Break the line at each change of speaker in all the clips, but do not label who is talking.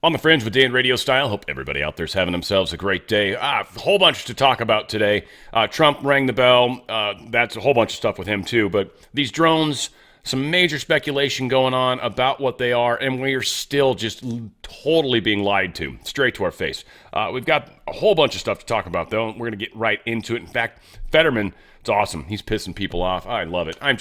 On the Fringe with Dan Radio Style. Hope everybody out there's having themselves a great day. A whole bunch to talk about today. Trump rang the bell. That's a whole bunch of stuff with him too. But these drones, some major speculation going on about what they are, and we're still just totally being lied to, straight to our face. We've got a whole bunch of stuff to talk about, though. We're going to get right into it. In fact, Fetterman, it's awesome. He's pissing people off. I love it. I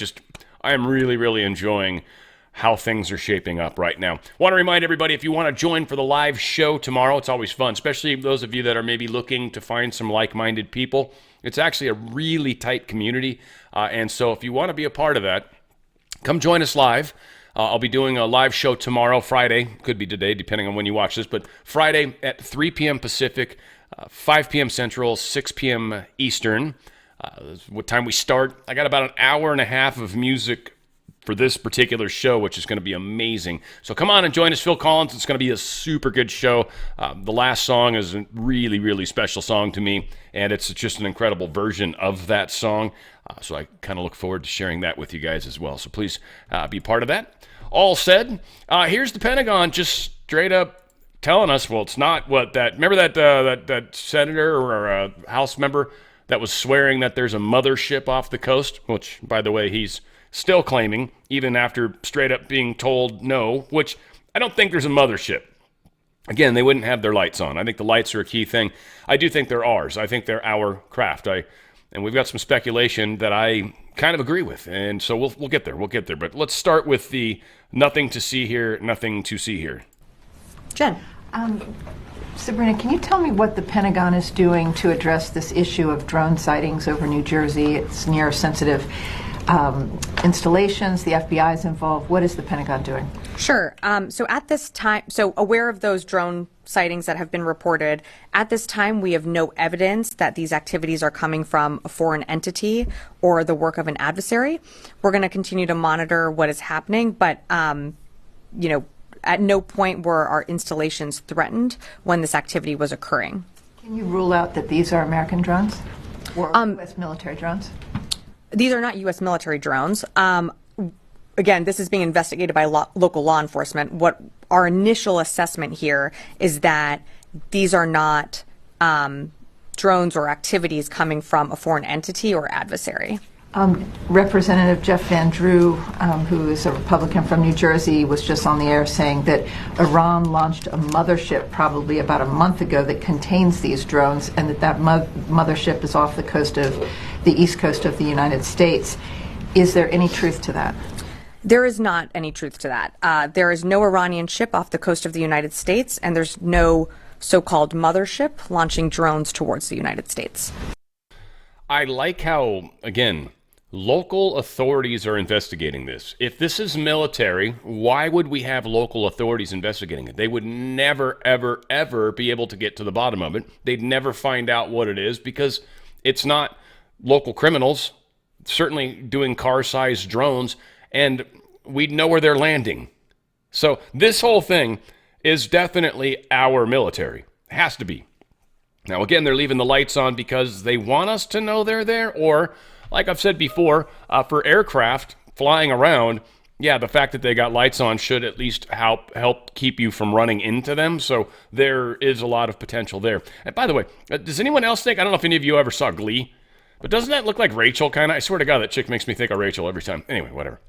am really, really enjoying how things are shaping up right now. Want to remind everybody, if you want to join for the live show tomorrow, it's always fun, especially those of you that are maybe looking to find some like-minded people. It's actually a really tight community, and so if you want to be a part of that, come join us live. I'll be doing a live show tomorrow, Friday, could be today, depending on when you watch this, but Friday at 3 p.m. Pacific, 5 p.m. Central, 6 p.m. Eastern. What time we start. I got about an hour and a half of music for this particular show, which is going to be amazing. So come on and join us, Phil Collins. It's going to be a super good show. The last song is a really, really special song to me, and it's just an incredible version of that song. So I kind of look forward to sharing that with you guys as well. So please be part of that. All said, here's the Pentagon just straight up telling us, well, it's not what that, remember that senator or House member that was swearing that there's a mothership off the coast, which, by the way, he's still claiming, even after straight up being told no, which I don't think there's a mothership. Again, they wouldn't have their lights on. I think the lights are a key thing. I do think they're ours. I think they're our craft. And we've got some speculation that I kind of agree with. And so we'll get there. We'll get there. But let's start with the nothing to see here, nothing to see here.
Jen.
Sabrina, can you tell me what the Pentagon is doing to address this issue of drone sightings over New Jersey? It's near sensitive installations. The FBI is involved. What is the Pentagon doing?
Sure. So at this time, aware of those drone sightings that have been reported, at this time we have no evidence that these activities are coming from a foreign entity or the work of an adversary. We're going to continue to monitor what is happening, but at no point were our installations threatened when this activity was occurring.
Can you rule out that these are American drones or U.S. military drones?
These are not U.S. military drones. Again, this is being investigated by local law enforcement. What our initial assessment here is that these are not drones or activities coming from a foreign entity or adversary.
Representative Jeff Van Drew, who is a Republican from New Jersey, was just on the air saying that Iran launched a mothership probably about a month ago that contains these drones, and that mothership is off the coast of the east coast of the United States. Is there any truth to that?
There is not any truth to that. There is no Iranian ship off the coast of the United States, and there's no so-called mothership launching drones towards the United States.
I like how, again, local authorities are investigating this. If this is military, why would we have local authorities investigating it? They would never, ever, ever be able to get to the bottom of it. They'd never find out what it is because it's not local criminals, certainly doing car-sized drones, and we'd know where they're landing. So this whole thing is definitely our military. It has to be. Now, again, they're leaving the lights on because they want us to know they're there, or, like I've said before, for aircraft flying around, yeah, the fact that they got lights on should at least help keep you from running into them, so there is a lot of potential there. And by the way, does anyone else think, I don't know if any of you ever saw Glee, but doesn't that look like Rachel, kind of? I swear to God, that chick makes me think of Rachel every time. Anyway, whatever.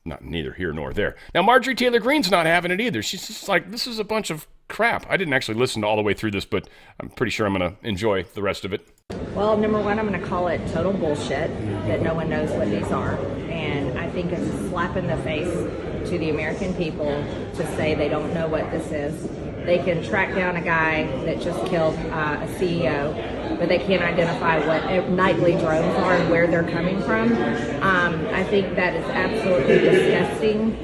Not neither here nor there. Now, Marjorie Taylor Greene's not having it either. She's just like, this is a bunch of crap. I didn't actually listen to all the way through this, but I'm pretty sure I'm going to enjoy the rest of it.
Well, number one, I'm going to call it total bullshit that no one knows what these are. And I think it's a slap in the face to the American people to say they don't know what this is. They can track down a guy that just killed a CEO, but they can't identify what nightly drones are and where they're coming from. I think that is absolutely disgusting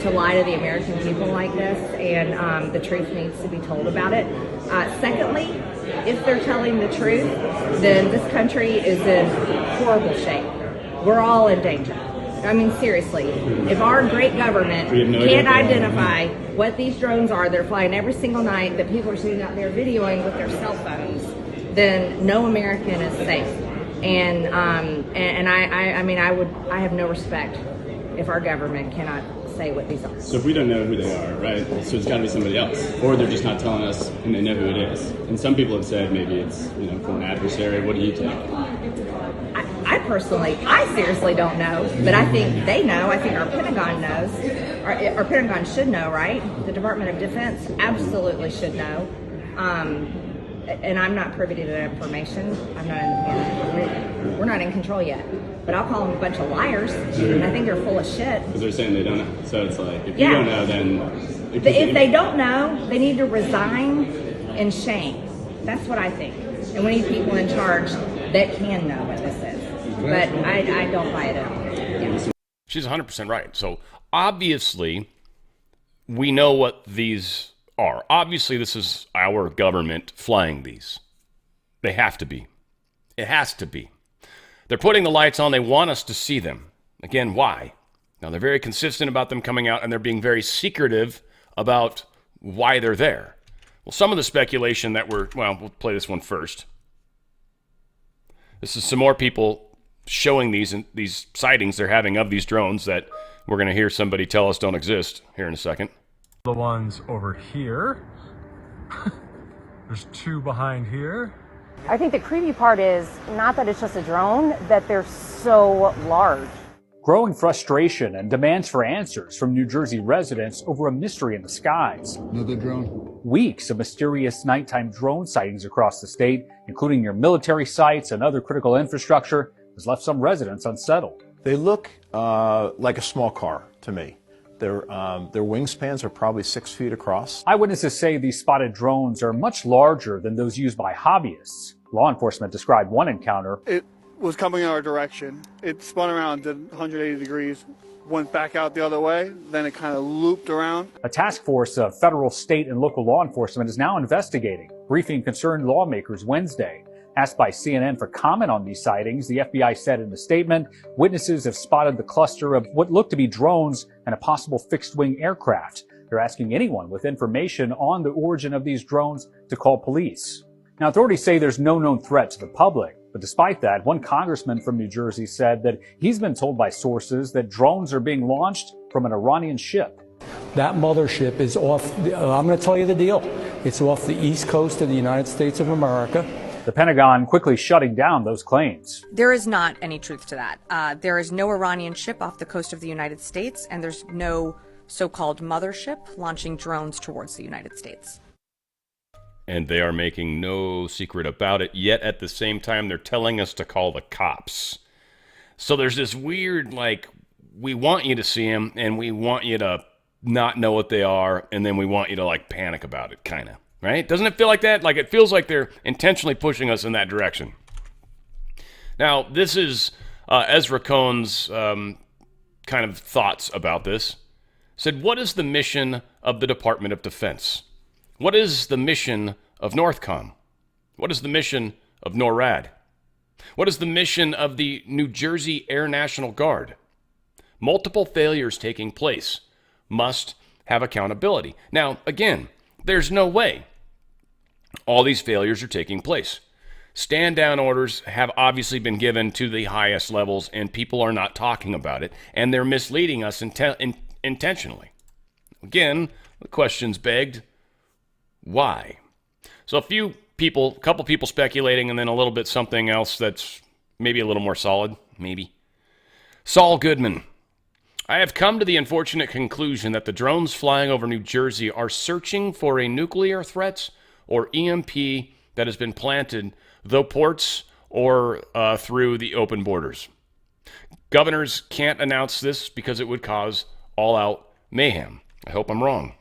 to lie to the American people like this, and the truth needs to be told about it. Secondly, if they're telling the truth, then this country is in horrible shape. We're all in danger. I mean, seriously, if our great government can't identify what these drones are, they're flying every single night, that people are sitting out there videoing with their cell phones, then no American is safe. And I have no respect if our government cannot say what these are.
So if we don't know who they are, right, so it's got to be somebody else. Or they're just not telling us and they know who it is. And some people have said maybe it's, for an adversary. What do you think?
I personally, I seriously don't know, but I think they know. I think our Pentagon knows. Our Pentagon should know, right? The Department of Defense absolutely should know. And I'm not privy to that information. I'm not independent. We're not in control yet. But I'll call them a bunch of liars, and I think they're full of shit.
Because they're saying they don't know. So it's like, if you don't know, then...
If they don't know, they need to resign in shame. That's what I think. And we need people in charge that can know what this is. But I don't buy it at all. Yeah.
She's 100% right. So obviously, we know what these are. Obviously, this is our government flying these. They have to be. It has to be. They're putting the lights on. They want us to see them. Again, why? Now, they're very consistent about them coming out, and they're being very secretive about why they're there. Well, some of the speculation that we'll play this one first. This is some more people showing these sightings they're having of these drones that we're going to hear somebody tell us don't exist here in a second.
The ones over here. There's two behind here.
I think the creepy part is not that it's just a drone, that they're so large.
Growing frustration and demands for answers from New Jersey residents over a mystery in the skies.
Another drone.
Weeks of mysterious nighttime drone sightings across the state, including near military sites and other critical infrastructure, has left some residents unsettled.
They look like a small car to me. Their wingspans are probably 6 feet across.
Eyewitnesses say these spotted drones are much larger than those used by hobbyists. Law enforcement described one encounter.
It was coming in our direction. It spun around, did 180 degrees, went back out the other way, then it kind of looped around.
A task force of federal, state, and local law enforcement is now investigating, briefing concerned lawmakers Wednesday. Asked by CNN for comment on these sightings, the FBI said in a statement, witnesses have spotted the cluster of what looked to be drones and a possible fixed-wing aircraft. They're asking anyone with information on the origin of these drones to call police. Now, authorities say there's no known threat to the public, but despite that, one congressman from New Jersey said that he's been told by sources that drones are being launched from an Iranian ship.
That mothership is off, I'm going to tell you the deal, it's off the east coast of the United States of America.
The Pentagon quickly shutting down those claims.
There is not any truth to that. There is no Iranian ship off the coast of the United States, and there's no so-called mothership launching drones towards the United States.
And they are making no secret about it, yet at the same time, they're telling us to call the cops. So there's this weird, we want you to see them, and we want you to not know what they are, and then we want you to, panic about it, kind of. Right? Doesn't it feel like that? It feels like they're intentionally pushing us in that direction. Now, this is Ezra Cohen's kind of thoughts about this. Said, what is the mission of the Department of Defense? What is the mission of Northcom? What is the mission of NORAD? What is the mission of the New Jersey Air National Guard? Multiple failures taking place must have accountability. Now, again, there's no way all these failures are taking place. Stand-down orders have obviously been given to the highest levels, and people are not talking about it, and they're misleading us intentionally. Again, the question's begged, why? So a couple people speculating, and then a little bit something else that's maybe a little more solid, maybe. Saul Goodman. I have come to the unfortunate conclusion that the drones flying over New Jersey are searching for a nuclear threat or EMP that has been planted, though ports or through the open borders. Governors can't announce this because it would cause all-out mayhem. I hope I'm wrong.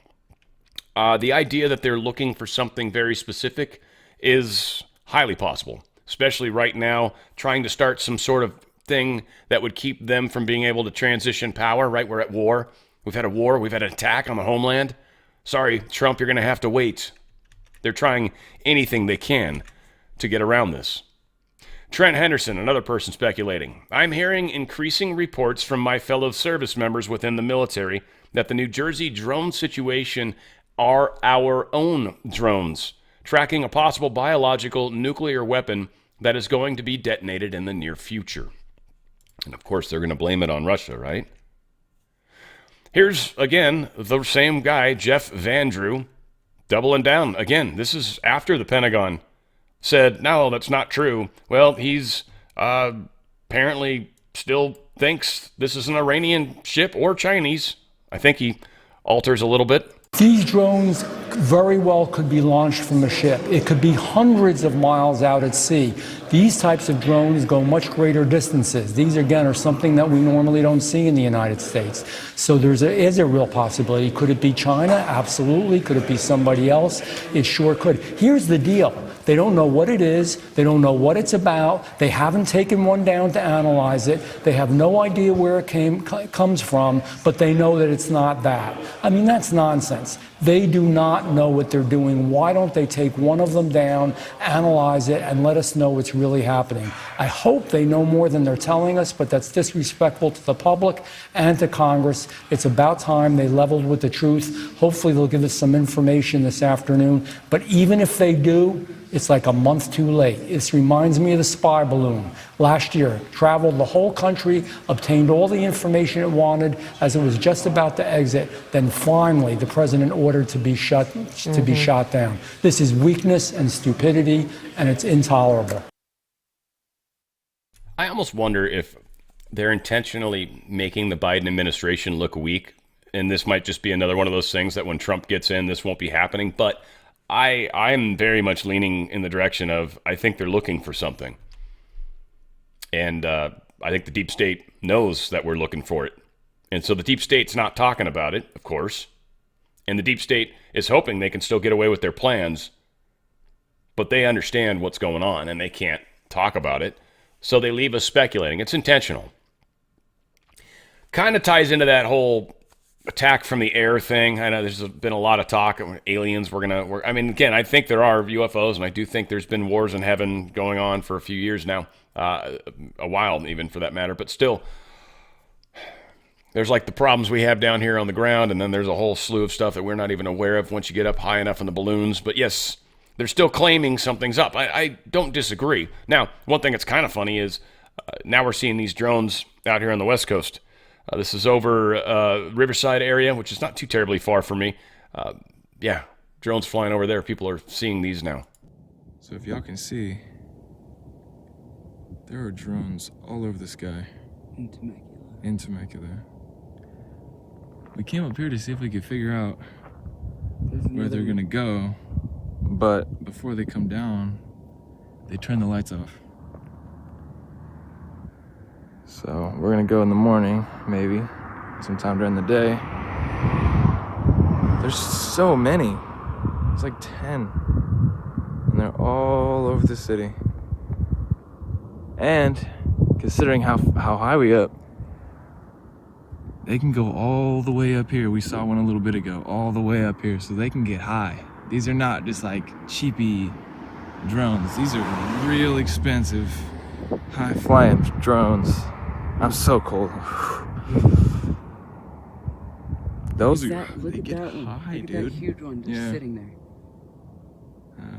The idea that they're looking for something very specific is highly possible, especially right now, trying to start some sort of thing that would keep them from being able to transition power, right? We're at war. We've had a war. We've had an attack on the homeland. Sorry, Trump, you're going to have to wait. They're trying anything they can to get around this. Trent Henderson, another person speculating. I'm hearing increasing reports from my fellow service members within the military that the New Jersey drone situation are our own drones, tracking a possible biological nuclear weapon that is going to be detonated in the near future. And of course, they're going to blame it on Russia, right? Here's, again, the same guy, Jeff Van Drew, doubling down. Again, this is after the Pentagon said, no, that's not true. Well, he's apparently still thinks this is an Iranian ship or Chinese. I think he alters a little bit.
These drones very well could be launched from a ship. It could be hundreds of miles out at sea. These types of drones go much greater distances. These, again, are something that we normally don't see in the United States. So is a real possibility. Could it be China? Absolutely. Could it be somebody else? It sure could. Here's the deal. They don't know what it is. They don't know what it's about. They haven't taken one down to analyze it. They have no idea where it comes from, but they know that it's not that. I mean, that's nonsense. They do not know what they're doing. Why don't they take one of them down, analyze it, and let us know what's really happening? I hope they know more than they're telling us, but that's disrespectful to the public and to Congress. It's about time they leveled with the truth. Hopefully they'll give us some information this afternoon. But even if they do, it's like a month too late. This reminds me of the spy balloon. Last year, traveled the whole country, obtained all the information it wanted as it was just about to exit. Then finally, the president ordered to be shot down. This is weakness and stupidity, and it's intolerable.
I almost wonder if they're intentionally making the Biden administration look weak, and this might just be another one of those things that when Trump gets in, this won't be happening. But I'm very much leaning in the direction of I think they're looking for something. And I think the deep state knows that we're looking for it. And so the deep state's not talking about it, of course. And the deep state is hoping they can still get away with their plans. But they understand what's going on and they can't talk about it. So they leave us speculating. It's intentional. Kind of ties into that whole attack from the air thing. I know there's been a lot of talk of aliens. I mean, again, I think there are UFOs, and I do think there's been wars in heaven going on for a few years now, a while even for that matter. But still, there's like the problems we have down here on the ground, and then there's a whole slew of stuff that we're not even aware of once you get up high enough in the balloons. But yes, they're still claiming something's up. I don't disagree. Now, one thing that's kind of funny is now we're seeing these drones out here on the West Coast. This is over Riverside area, which is not too terribly far from me. Yeah, drones flying over there. People are seeing these now.
So if y'all can see, there are drones all over the sky. In Temecula. We came up here to see if we could figure out where they're gonna go, but before they come down, they turn the lights off. So we're gonna go in the morning, maybe, sometime during the day. There's so many. It's like 10. And they're all over the city. And considering how high we up, they can go all the way up here. We saw one a little bit ago, all the way up here, so they can get high. These are not just like cheapy drones. These are real expensive, high-flying drones. I'm so cold. Those are
Look
they
at
get
that one.
high,
Look at
dude.
that huge one just sitting there.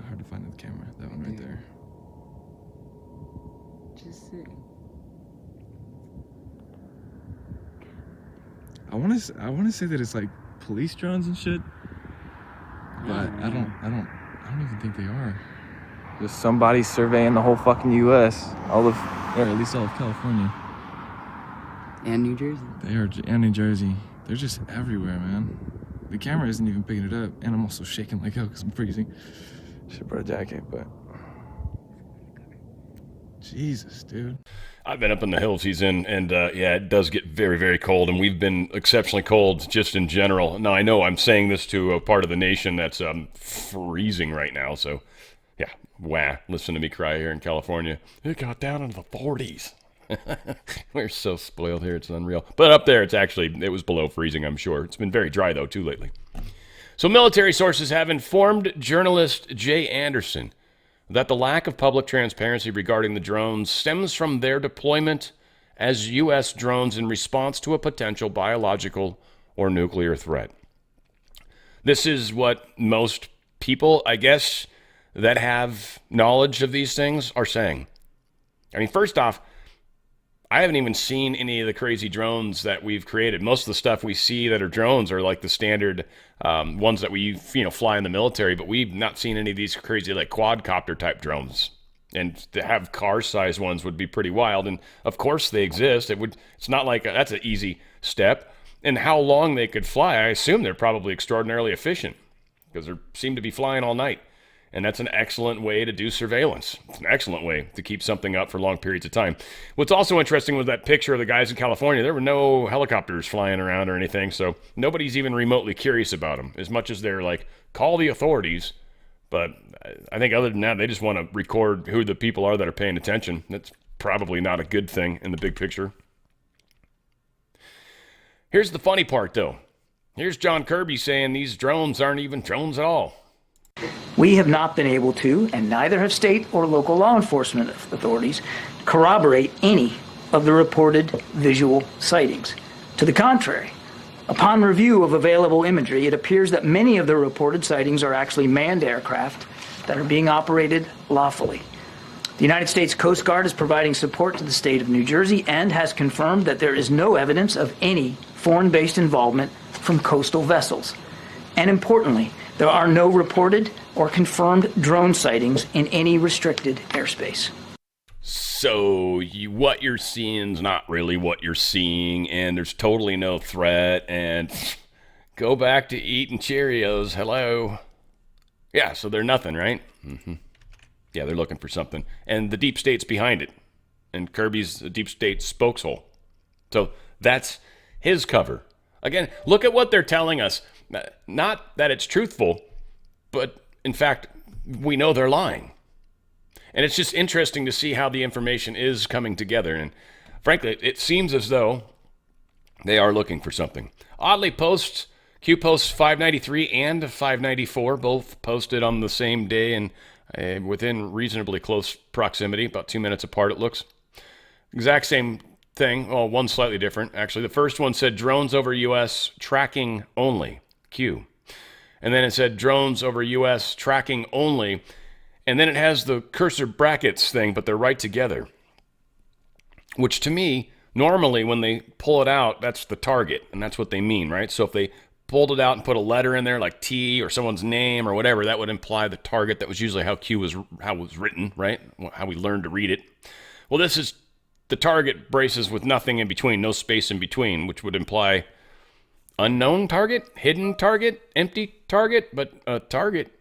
Hard to find the camera. That one right there.
Just sitting.
I want to say that it's like police drones and shit, but I don't even think they are. Just somebody surveying the whole fucking U.S. or at least all of California.
And New Jersey.
They are, and New Jersey. They're just everywhere, man. The camera isn't even picking it up, and I'm also shaking like hell because I'm freezing. Should brought a jacket, but Jesus, dude.
I've been up in the hills he's in, and yeah, it does get very, very cold, and we've been exceptionally cold just in general. Now, I know I'm saying this to a part of the nation that's freezing right now, so yeah, listen to me cry here in California. It got down into the 40s. We're so spoiled here, it's unreal. But up there, it was below freezing, I'm sure. It's been very dry, though, too, lately. So military sources have informed journalist Jay Anderson that the lack of public transparency regarding the drones stems from their deployment as U.S. drones in response to a potential biological or nuclear threat. This is what most people, I guess, that have knowledge of these things are saying. I mean, first off, I haven't even seen any of the crazy drones that we've created. Most of the stuff we see that are drones are like the standard ones that we fly in the military, but we've not seen any of these crazy like quadcopter type drones. And to have car-sized ones would be pretty wild. And of course they exist. It's not like that's an easy step. And how long they could fly, I assume they're probably extraordinarily efficient because they seem to be flying all night. And that's an excellent way to do surveillance. It's an excellent way to keep something up for long periods of time. What's also interesting was that picture of the guys in California. There were no helicopters flying around or anything, so nobody's even remotely curious about them, as much as they're like, call the authorities. But I think other than that, they just want to record who the people are that are paying attention. That's probably not a good thing in the big picture. Here's the funny part, though. Here's John Kirby saying these drones aren't even drones at all.
We have not been able to, and neither have state or local law enforcement authorities, corroborate any of the reported visual sightings. To the contrary, upon review of available imagery, it appears that many of the reported sightings are actually manned aircraft that are being operated lawfully. The United States Coast Guard is providing support to the state of New Jersey and has confirmed that there is no evidence of any foreign-based involvement from coastal vessels. And importantly, there are no reported or confirmed drone sightings in any restricted airspace.
So what you're seeing is not really what you're seeing, and there's totally no threat, and go back to eating Cheerios. Hello. Yeah, so they're nothing, right? Mm-hmm. Yeah, they're looking for something. And the deep state's behind it. And Kirby's the deep state spokeshole. So that's his cover. Again, look at what they're telling us. Not that it's truthful, but in fact, we know they're lying. And it's just interesting to see how the information is coming together. And frankly, it seems as though they are looking for something. Oddly, Q posts 593 and 594, both posted on the same day and within reasonably close proximity, about 2 minutes apart it looks. Exact same thing. Well, one slightly different, actually. The first one said drones over U.S. tracking only. Q. And then it said drones over U.S. tracking only. And then it has the cursor brackets thing, but they're right together. Which to me, normally when they pull it out, that's the target. And that's what they mean, right? So if they pulled it out and put a letter in there like T or someone's name or whatever, that would imply the target. That was usually how Q was written, right? How we learned to read it. Well, this is the target braces with nothing in between, no space in between, which would imply unknown target, hidden target, empty target, but a target.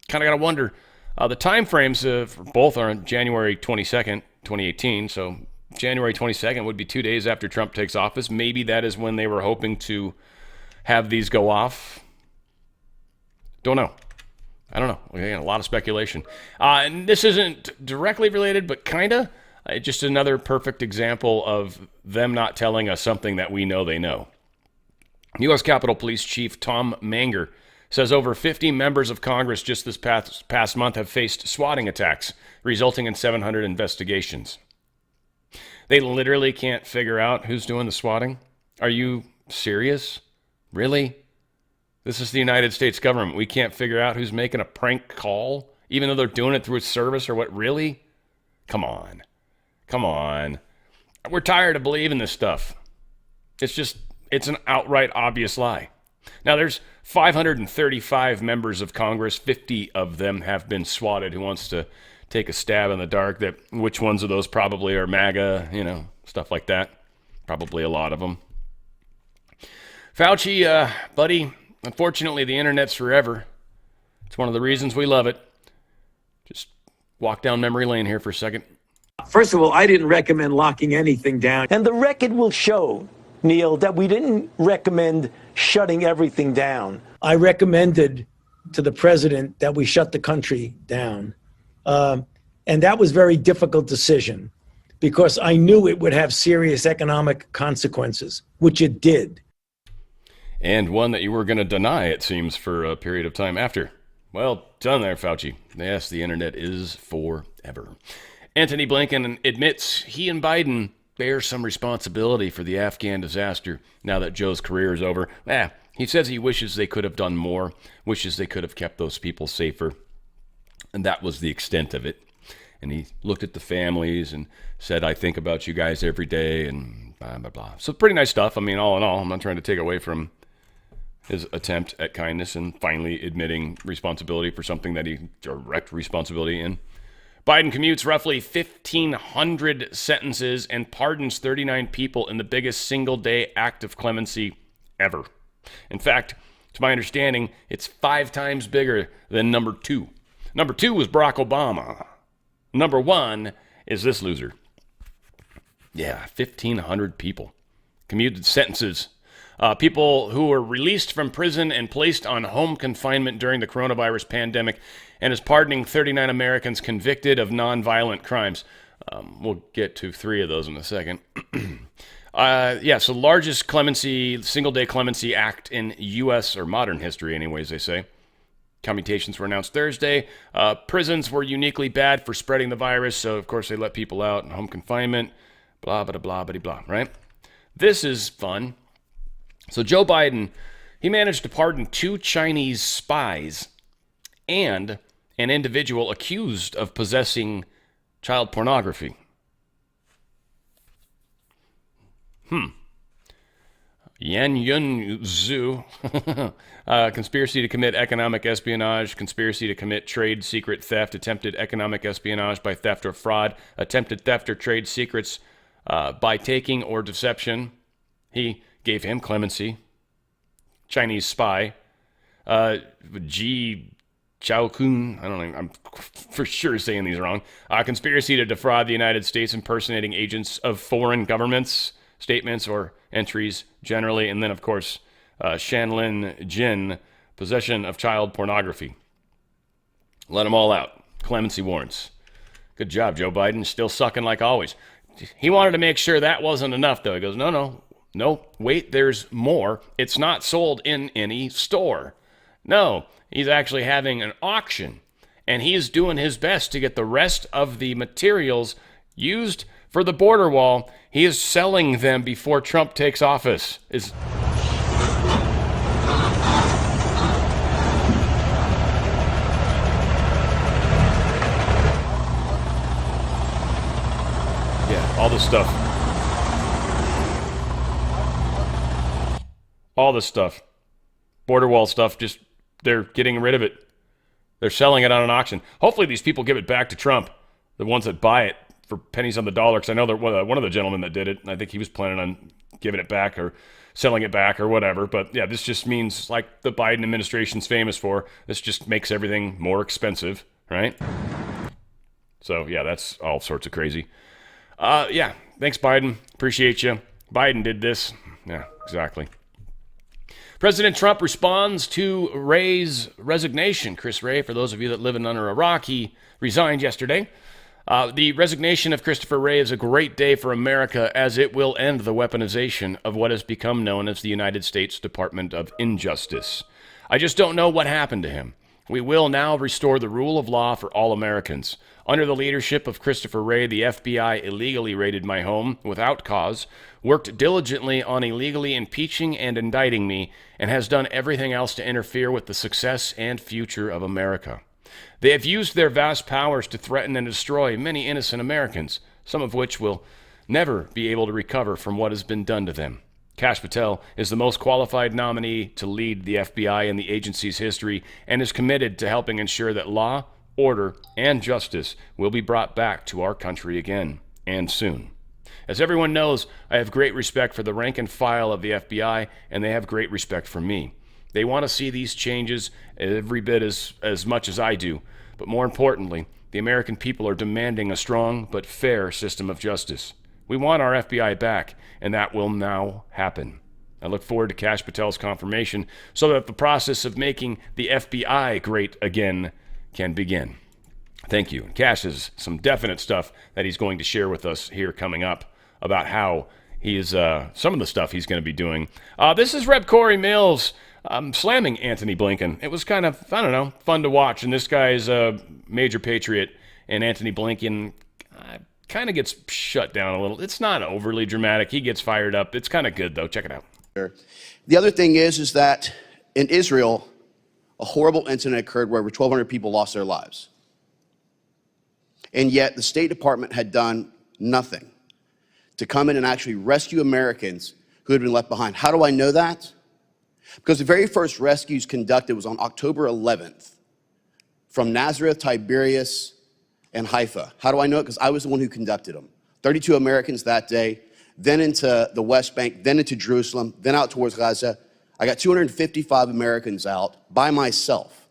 Kind of got to wonder. The time frames for both are on January 22nd, 2018. So January 22nd would be 2 days after Trump takes office. Maybe that is when they were hoping to have these go off. Don't know. I don't know. Again, a lot of speculation. And this isn't directly related, but kind of. Just another perfect example of them not telling us something that we know they know. U.S. Capitol Police Chief Tom Manger says over 50 members of Congress just this past month have faced swatting attacks, resulting in 700 investigations. They literally can't figure out who's doing the swatting? Are you serious? Really? This is the United States government. We can't figure out who's making a prank call, even though they're doing it through a service or what? Really? Come on. Come on. We're tired of believing this stuff. It's an outright obvious lie. Now, there's 535 members of Congress. 50 of them have been swatted. Who wants to take a stab in the dark that which ones of those probably are MAGA, stuff like that? Probably a lot of them. Fauci, buddy, unfortunately, the internet's forever. It's one of the reasons we love it. Just walk down memory lane here for a second.
First of all, I didn't recommend locking anything down. And the record will show, Neil, that we didn't recommend shutting everything down. I recommended to the president that we shut the country down. And that was a very difficult decision because I knew it would have serious economic consequences, which it did.
And one that you were going to deny, it seems, for a period of time after. Well done there, Fauci. Yes, the internet is forever. Antony Blinken admits he and Biden bear some responsibility for the Afghan disaster now that Joe's career is over. He says he wishes they could have done more, wishes they could have kept those people safer. And that was the extent of it. and he looked at the families and said, "I think about you guys every day," and blah, blah, blah. So pretty nice stuff. I mean, all in all, I'm not trying to take away from his attempt at kindness and finally admitting responsibility for something that he direct responsibility in. Biden commutes roughly 1,500 sentences and pardons 39 people in the biggest single-day act of clemency ever. In fact, to my understanding, it's 5 times bigger than number 2. Number 2 was Barack Obama. Number 1 is this loser. Yeah, 1,500 people. Commuted sentences. People who were released from prison and placed on home confinement during the coronavirus pandemic, and is pardoning 39 Americans convicted of nonviolent crimes. We'll get to 3 of those in a second. So largest clemency, single-day clemency act in U.S. or modern history, anyways, they say. Commutations were announced Thursday. Prisons were uniquely bad for spreading the virus, so of course they let people out in home confinement. Blah, blah, blah, blah, blah, right? This is fun. So Joe Biden, he managed to pardon 2 Chinese spies and an individual accused of possessing child pornography. Yan Yun Zhu, conspiracy to commit economic espionage, conspiracy to commit trade secret theft, attempted economic espionage by theft or fraud, attempted theft or trade secrets by taking or deception. He gave him clemency. Chinese spy, Ji Chaokun, I don't know, I'm for sure saying these wrong. Conspiracy to defraud the United States, impersonating agents of foreign governments, statements or entries generally. And then, of course, Shanlin Jin, possession of child pornography. Let them all out. Clemency warrants. Good job, Joe Biden. Still sucking like always. He wanted to make sure that wasn't enough, though. He goes, no, wait, there's more. It's not sold in any store. No, he's actually having an auction, and he's doing his best to get the rest of the materials used for the border wall. He is selling them before Trump takes office. Yeah, all this stuff. All this stuff. Border wall stuff, just they're getting rid of it. They're selling it on an auction. Hopefully these people give it back to Trump, the ones that buy it for pennies on the dollar, because I know one of the gentlemen that did it, and I think he was planning on giving it back or selling it back or whatever. But yeah, this just means, like the Biden administration's famous for, this just makes everything more expensive, right? So yeah, that's all sorts of crazy. Yeah, thanks, Biden. Appreciate you. Biden did this. Yeah, exactly. President Trump responds to Wray's resignation. Chris Wray, for those of you that live under a rock, he resigned yesterday. The resignation of Christopher Wray is a great day for America, as it will end the weaponization of what has become known as the United States Department of Injustice. I just don't know what happened to him. We will now restore the rule of law for all Americans. Under the leadership of Christopher Wray, the FBI illegally raided my home without cause, worked diligently on illegally impeaching and indicting me, and has done everything else to interfere with the success and future of America. They have used their vast powers to threaten and destroy many innocent Americans, some of which will never be able to recover from what has been done to them. Kash Patel is the most qualified nominee to lead the FBI in the agency's history and is committed to helping ensure that law, order, and justice will be brought back to our country again, and soon. As everyone knows, I have great respect for the rank and file of the FBI, and they have great respect for me. They want to see these changes every bit as much as I do, but more importantly, the American people are demanding a strong but fair system of justice. We want our FBI back, and that will now happen. I look forward to Kash Patel's confirmation so that the process of making the FBI great again can begin. Thank you. Kash has some definite stuff that he's going to share with us here coming up about how he is, some of the stuff he's going to be doing. This is Rep. Corey Mills slamming Antony Blinken. It was kind of, I don't know, fun to watch. And this guy's a major patriot, and Antony Blinken kind of gets shut down a little. It's not overly dramatic. He gets fired up. It's kind of good, though. Check it out.
The other thing is that in Israel, a horrible incident occurred where over 1,200 people lost their lives. And yet the State Department had done nothing to come in and actually rescue Americans who had been left behind. How do I know that? Because the very first rescues conducted was on October 11th from Nazareth, Tiberias, and Haifa. How do I know it? Because I was the one who conducted them. 32 Americans that day, then into the West Bank, then into Jerusalem, then out towards Gaza. I got 255 Americans out by myself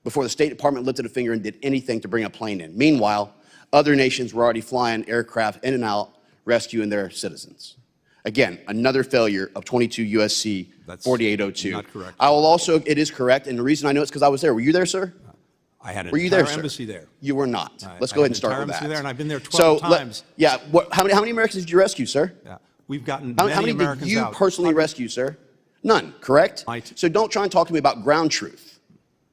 before the State Department lifted a finger and did anything to bring a plane in. Meanwhile, other nations were already flying aircraft in and out, rescuing their citizens. Again, another failure of 22 USC 4802.
Not correct.
I will also, it is correct, and the reason I know it's because I was there. Were you there, sir?
I had an
Were you
entire
there, sir?
embassy there.
You were not. Let's
I
go
had
ahead and start
an
with
entire embassy
that.
there, and I've been there 12 times.
How many Americans did you rescue, sir?
Yeah. We've gotten
How
many
many
Americans
did you
out.
personally rescue, sir? None, correct? So don't try and talk to me about ground truth.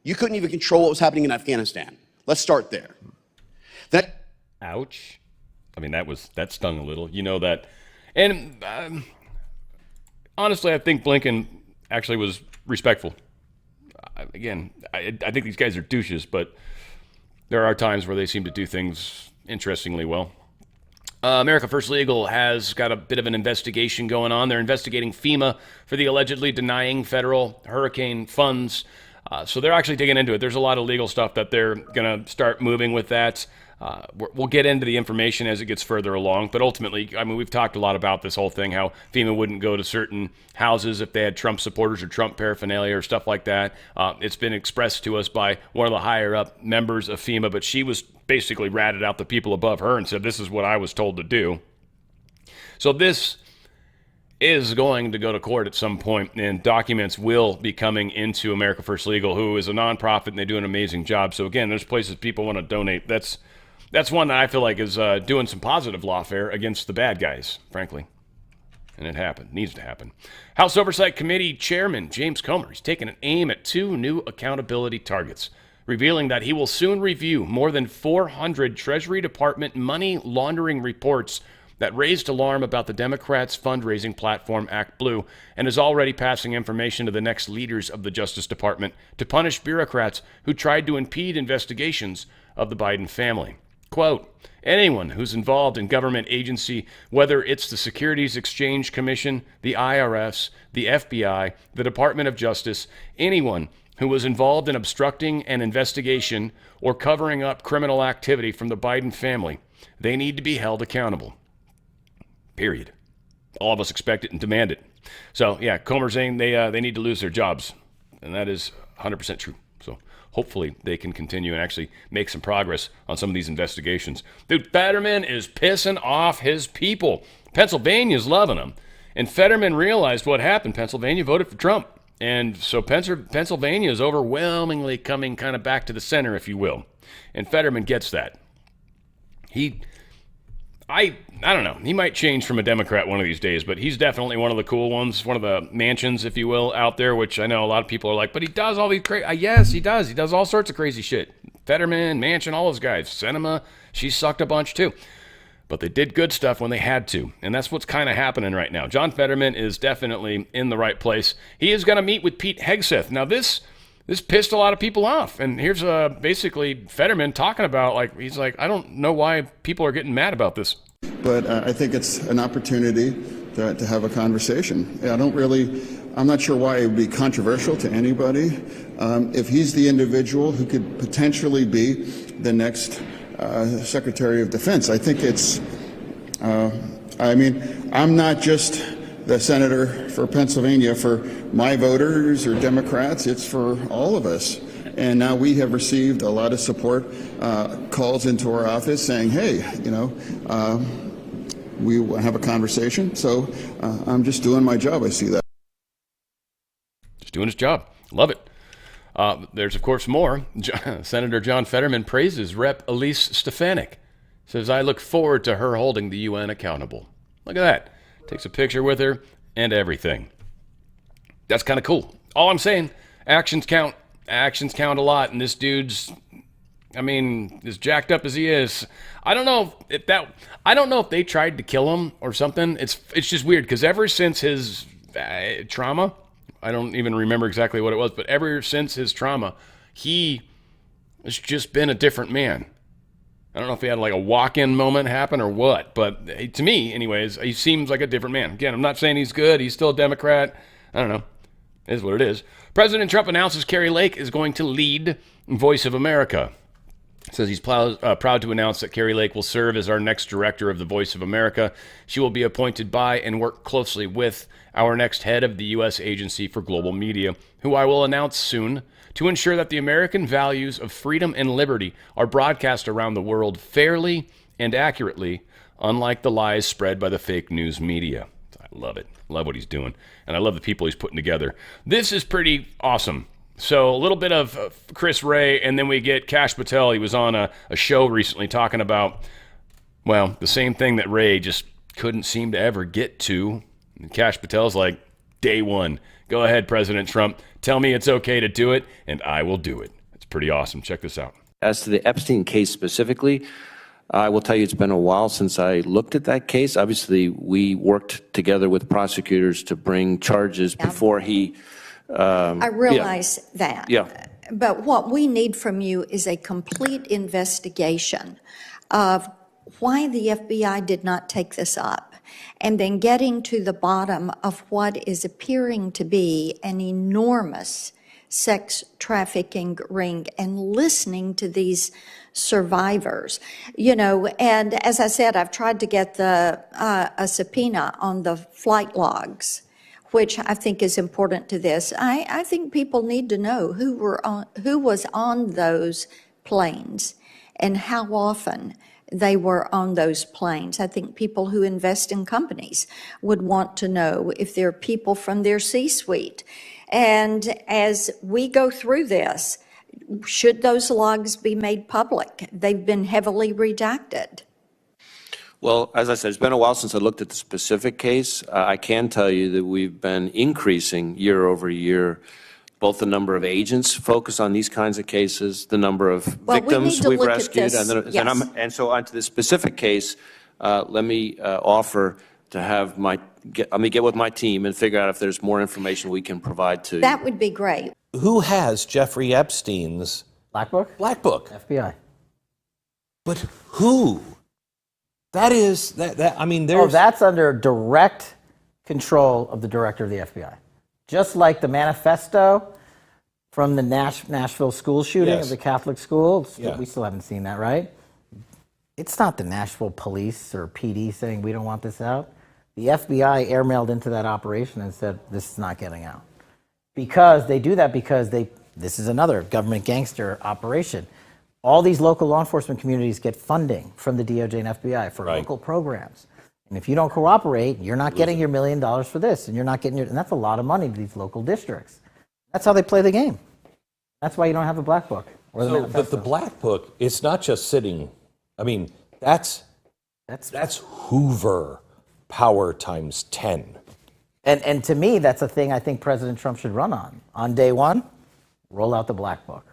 You couldn't even control what was happening in Afghanistan. Let's start there.
Ouch. I mean, that stung a little. You know that. And honestly, I think Blinken actually was respectful. Again, I think these guys are douches, but there are times where they seem to do things interestingly well. America First Legal has got a bit of an investigation going on. They're investigating FEMA for the allegedly denying federal hurricane funds. So they're actually digging into it. There's a lot of legal stuff that they're going to start moving with that. We'll get into the information as it gets further along. But ultimately, I mean, we've talked a lot about this whole thing, how FEMA wouldn't go to certain houses if they had Trump supporters or Trump paraphernalia or stuff like that. It's been expressed to us by one of the higher up members of FEMA, but she was basically ratted out the people above her and said, this is what I was told to do. So this is going to go to court at some point, and documents will be coming into America First Legal, who is a nonprofit, and they do an amazing job. So again, there's places people want to donate. That's one that I feel like is doing some positive lawfare against the bad guys, frankly. And it happened. Needs to happen. House Oversight Committee Chairman James Comer, he's taken an aim at 2 new accountability targets, revealing that he will soon review more than 400 Treasury Department money laundering reports that raised alarm about the Democrats' fundraising platform, Act Blue, and is already passing information to the next leaders of the Justice Department to punish bureaucrats who tried to impede investigations of the Biden family. Quote, anyone who's involved in government agency, whether it's the Securities Exchange Commission, the IRS, the FBI, the Department of Justice, anyone who was involved in obstructing an investigation or covering up criminal activity from the Biden family, they need to be held accountable. Period. All of us expect it and demand it. So, yeah, Comer's saying they need to lose their jobs, and that is 100% true. So hopefully they can continue and actually make some progress on some of these investigations. Dude, Fetterman is pissing off his people. Pennsylvania's loving him. And Fetterman realized what happened. Pennsylvania voted for Trump. And so Pennsylvania is overwhelmingly coming kind of back to the center, if you will. And Fetterman gets that. I don't know. He might change from a Democrat one of these days, but he's definitely one of the cool ones, one of the mansions, if you will, out there, which I know a lot of people are like, but he does all these crazy... yes, he does. He does all sorts of crazy shit. Fetterman, Manchin, all those guys. Sinema, she sucked a bunch too. But they did good stuff when they had to, and that's what's kind of happening right now. John Fetterman is definitely in the right place. He is going to meet with Pete Hegseth. Now, this pissed a lot of people off, and here's basically Fetterman talking about, he's like, I don't know why people are getting mad about this.
But I think it's an opportunity to have a conversation. I'm not sure why it would be controversial to anybody. If he's the individual who could potentially be the next Secretary of Defense, I think I'm not just the senator for Pennsylvania for my voters or Democrats, it's for all of us. And now we have received a lot of support, calls into our office saying, hey, we will have a conversation. So I'm just doing my job. I see that.
Just doing his job. Love it. There's, of course, more. Senator John Fetterman praises Rep. Elise Stefanik. Says, I look forward to her holding the UN accountable. Look at that. Takes a picture with her and everything. That's kind of cool. All I'm saying, actions count. Actions count a lot, and this dude's, as jacked up as he is, I don't know if they tried to kill him or something. It's just weird because ever since his trauma, I don't even remember exactly what it was, but ever since his trauma, he has just been a different man. I don't know if he had like a walk-in moment happen or what, but to me, anyways, he seems like a different man. Again, I'm not saying he's good. He's still a Democrat. I don't know. It is what it is. President Trump announces Kari Lake is going to lead Voice of America. Says he's proud to announce that Kari Lake will serve as our next director of the Voice of America. She will be appointed by and work closely with our next head of the U.S. Agency for Global Media, who I will announce soon, to ensure that the American values of freedom and liberty are broadcast around the world fairly and accurately, unlike the lies spread by the fake news media. I love it. Love what he's doing. And I love the people he's putting together. This is pretty awesome. So a little bit of Chris Wray, and then we get Kash Patel. He was on a show recently talking about, well, the same thing that Wray just couldn't seem to ever get to. And Kash Patel's like, day one. Go ahead, President Trump. Tell me it's okay to do it, and I will do it. It's pretty awesome. Check this out.
As to the Epstein case specifically, I will tell you it's been a while since I looked at that case. Obviously, we worked together with prosecutors to bring charges before he...
I realize that.
Yeah.
But what we need from you is a complete investigation of why the FBI did not take this up, and then getting to the bottom of what is appearing to be an enormous sex trafficking ring, and listening to these survivors. And as I said, I've tried to get a subpoena on the flight logs, which I think is important to this. I think people need to know who was on those planes and how often they were on those planes. I think people who invest in companies would want to know if there are people from their C-suite. And as we go through this, should those logs be made public? They've been heavily redacted.
Well, as I said, it's been a while since I looked at the specific case. I can tell you that we've been increasing year over year, both the number of agents focused on these kinds of cases, the number of victims we've rescued, and so on to the specific case. Let me offer to have let me get with my team and figure out if there's more information we can provide to you.
That would be great.
Who has Jeffrey Epstein's
Black Book?
Black Book.
FBI.
But who? That is I mean, there's.
Oh, that's under direct control of the director of the FBI. Just like the manifesto from the Nashville school shooting of the Catholic school. Yeah. We still haven't seen that, right? It's not the Nashville police or PD saying we don't want this out. The FBI airmailed into that operation and said this is not getting out. Because they do that because this is another government gangster operation. All these local law enforcement communities get funding from the DOJ and FBI for local programs. And if you don't cooperate, you're not getting your $1 million for this, and you're not getting and that's a lot of money to these local districts. That's how they play the game. That's why you don't have a Black Book.
But the Black Book, it's not just sitting. I mean, that's Hoover power times 10.
And to me, that's a thing I think President Trump should run on. On day one, roll out the Black Book.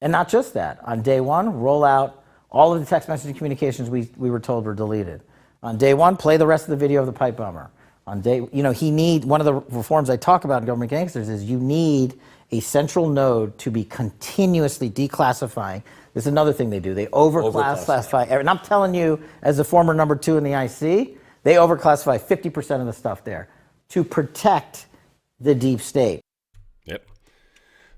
And not just that. On day one, roll out all of the text messaging communications we were told were deleted. On day one, play the rest of the video of the pipe bomber. On day, one of the reforms I talk about in government gangsters is you need a central node to be continuously declassifying. This is another thing they do. They overclassify. And I'm telling you, as a former number 2 in the IC, they overclassify 50% of the stuff there to protect the deep state.
Yep.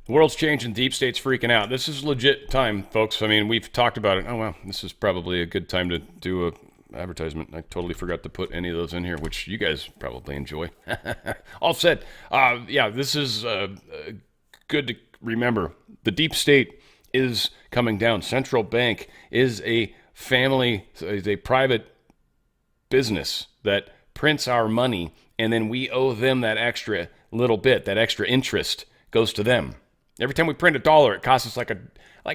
The world's changing. Deep state's freaking out. This is legit time, folks. I mean, we've talked about it. Oh, well, this is probably a good time to do a advertisement. I totally forgot to put any of those in here, which you guys probably enjoy. All said, this is good to remember. The deep state is coming down. Central bank is a private business that prints our money, and then we owe them that extra little bit, that extra interest goes to them. Every time we print $1, it costs us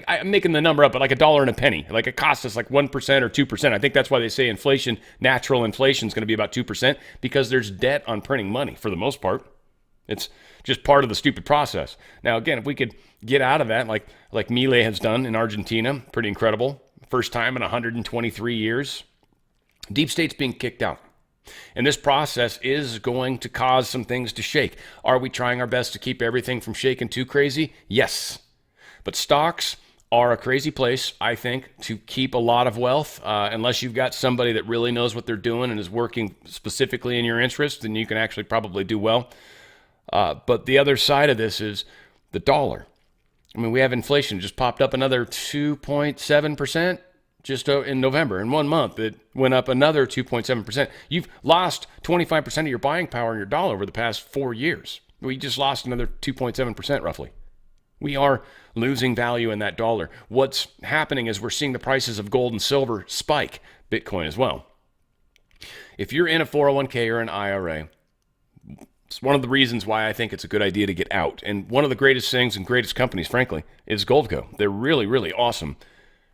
I'm making the number up, but like $1 and a penny. Like it costs us like 1% or 2%. I think that's why they say inflation, natural inflation is going to be about 2%, because there's debt on printing money for the most part. It's just part of the stupid process. Now, again, if we could get out of that, like Milei has done in Argentina, pretty incredible. First time in 123 years. Deep state's being kicked out. And this process is going to cause some things to shake. Are we trying our best to keep everything from shaking too crazy? Yes. But stocks are a crazy place, I think, to keep a lot of wealth, unless you've got somebody that really knows what they're doing and is working specifically in your interest, then you can actually probably do well. But the other side of this is the dollar. I mean, we have inflation just popped up another 2.7% just in November. In 1 month, it went up another 2.7%. You've lost 25% of your buying power in your dollar over the past 4 years. We just lost another 2.7% roughly. We are losing value in that dollar. What's happening is we're seeing the prices of gold and silver spike, Bitcoin as well. If you're in a 401k or an IRA, it's one of the reasons why I think it's a good idea to get out. And one of the greatest things and greatest companies, frankly, is Goldco. They're really, really awesome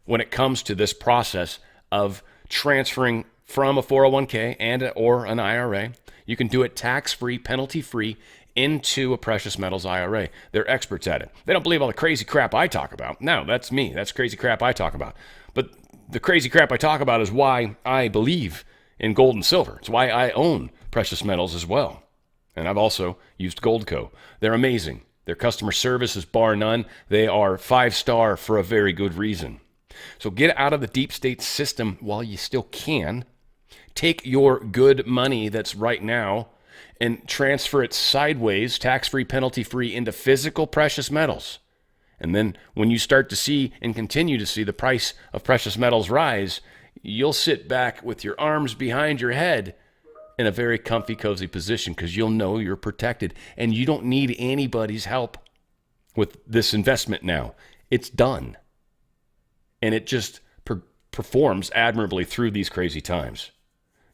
when it comes to this process of transferring from a 401k and or an IRA. You can do it tax-free, penalty-free, into a precious metals IRA. They're experts at it. They don't believe all the crazy crap I talk about. No, that's me. That's crazy crap I talk about. But the crazy crap I talk about is why I believe in gold and silver. It's why I own precious metals as well. And I've also used Goldco. They're amazing. Their customer service is bar none. They are 5-star for a very good reason. So get out of the deep state system while you still can. Take your good money that's right now and transfer it sideways, tax-free, penalty-free, into physical precious metals. And then when you start to see and continue to see the price of precious metals rise, you'll sit back with your arms behind your head in a very comfy, cozy position because you'll know you're protected and you don't need anybody's help with this investment now. It's done. And it just performs admirably through these crazy times.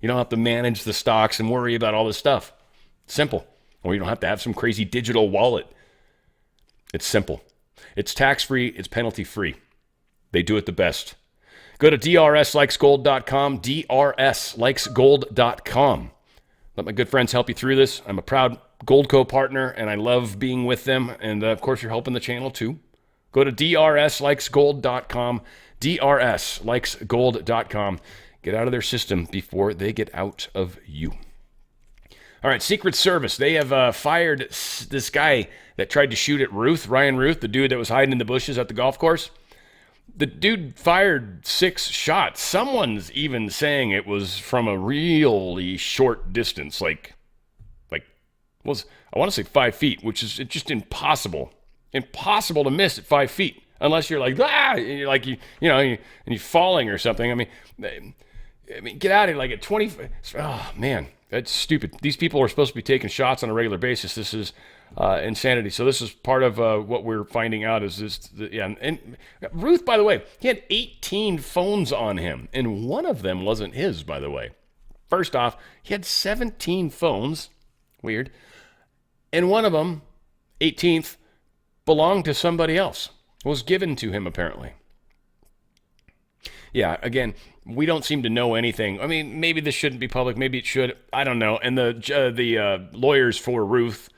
You don't have to manage the stocks and worry about all this stuff. Simple. Or you don't have to have some crazy digital wallet. It's simple. It's tax-free. It's penalty-free. They do it the best. Go to drslikesgold.com, drslikesgold.com. Let my good friends help you through this. I'm a proud Goldco partner, and I love being with them. And, of course, you're helping the channel, too. Go to drslikesgold.com, drslikesgold.com. Get out of their system before they get out of you. All right, Secret Service. They have fired this guy that tried to shoot at Ryan Ruth, the dude that was hiding in the bushes at the golf course. The dude fired 6 shots. Someone's even saying it was from a really short distance, I want to say 5 feet, which is just impossible. Impossible to miss at 5 feet unless you're like, and you're falling or something. I mean, get out of here at 20. Oh man. That's stupid. These people are supposed to be taking shots on a regular basis. This is insanity. So this is part of what we're finding out is this. And Ruth, by the way, he had 18 phones on him, and one of them wasn't his, by the way. First off, he had 17 phones. Weird. And one of them, 18th, belonged to somebody else. Was given to him, apparently. Yeah, again, we don't seem to know anything. I mean, maybe this shouldn't be public. Maybe it should. I don't know. And the lawyers for Ruth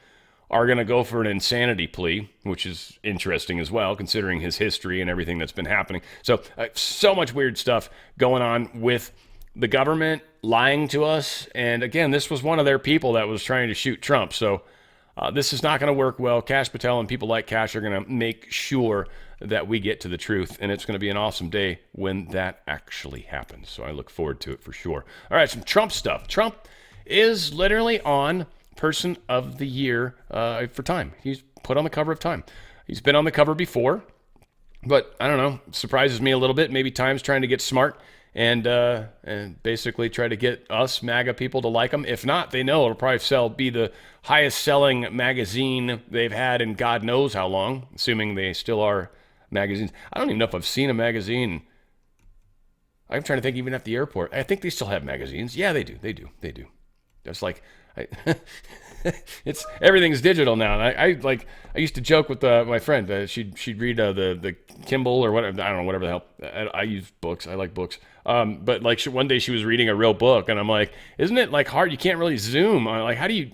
are going to go for an insanity plea, which is interesting as well, considering his history and everything that's been happening. So much weird stuff going on with the government lying to us. And again, this was one of their people that was trying to shoot Trump. So this is not going to work well. Kash Patel and people like Kash are going to make sure that we get to the truth, and it's going to be an awesome day when that actually happens. So I look forward to it for sure. All right, some Trump stuff. Trump is literally on Person of the Year for Time. He's put on the cover of Time. He's been on the cover before, but I don't know, it surprises me a little bit. Maybe Time's trying to get smart and basically try to get us MAGA people to like him. If not, they know it'll probably be the highest selling magazine they've had in God knows how long, assuming they still are magazines. I don't even know if I've seen a magazine. I'm trying to think even at the airport. I think they still have magazines. Yeah, they do. That's like, it's everything's digital now. And I used to joke with my friend. She'd read the Kindle or whatever. I don't know, whatever the hell. I use books. I like books. But one day she was reading a real book, and I'm like, isn't it hard? You can't really zoom. I'm like, how do you?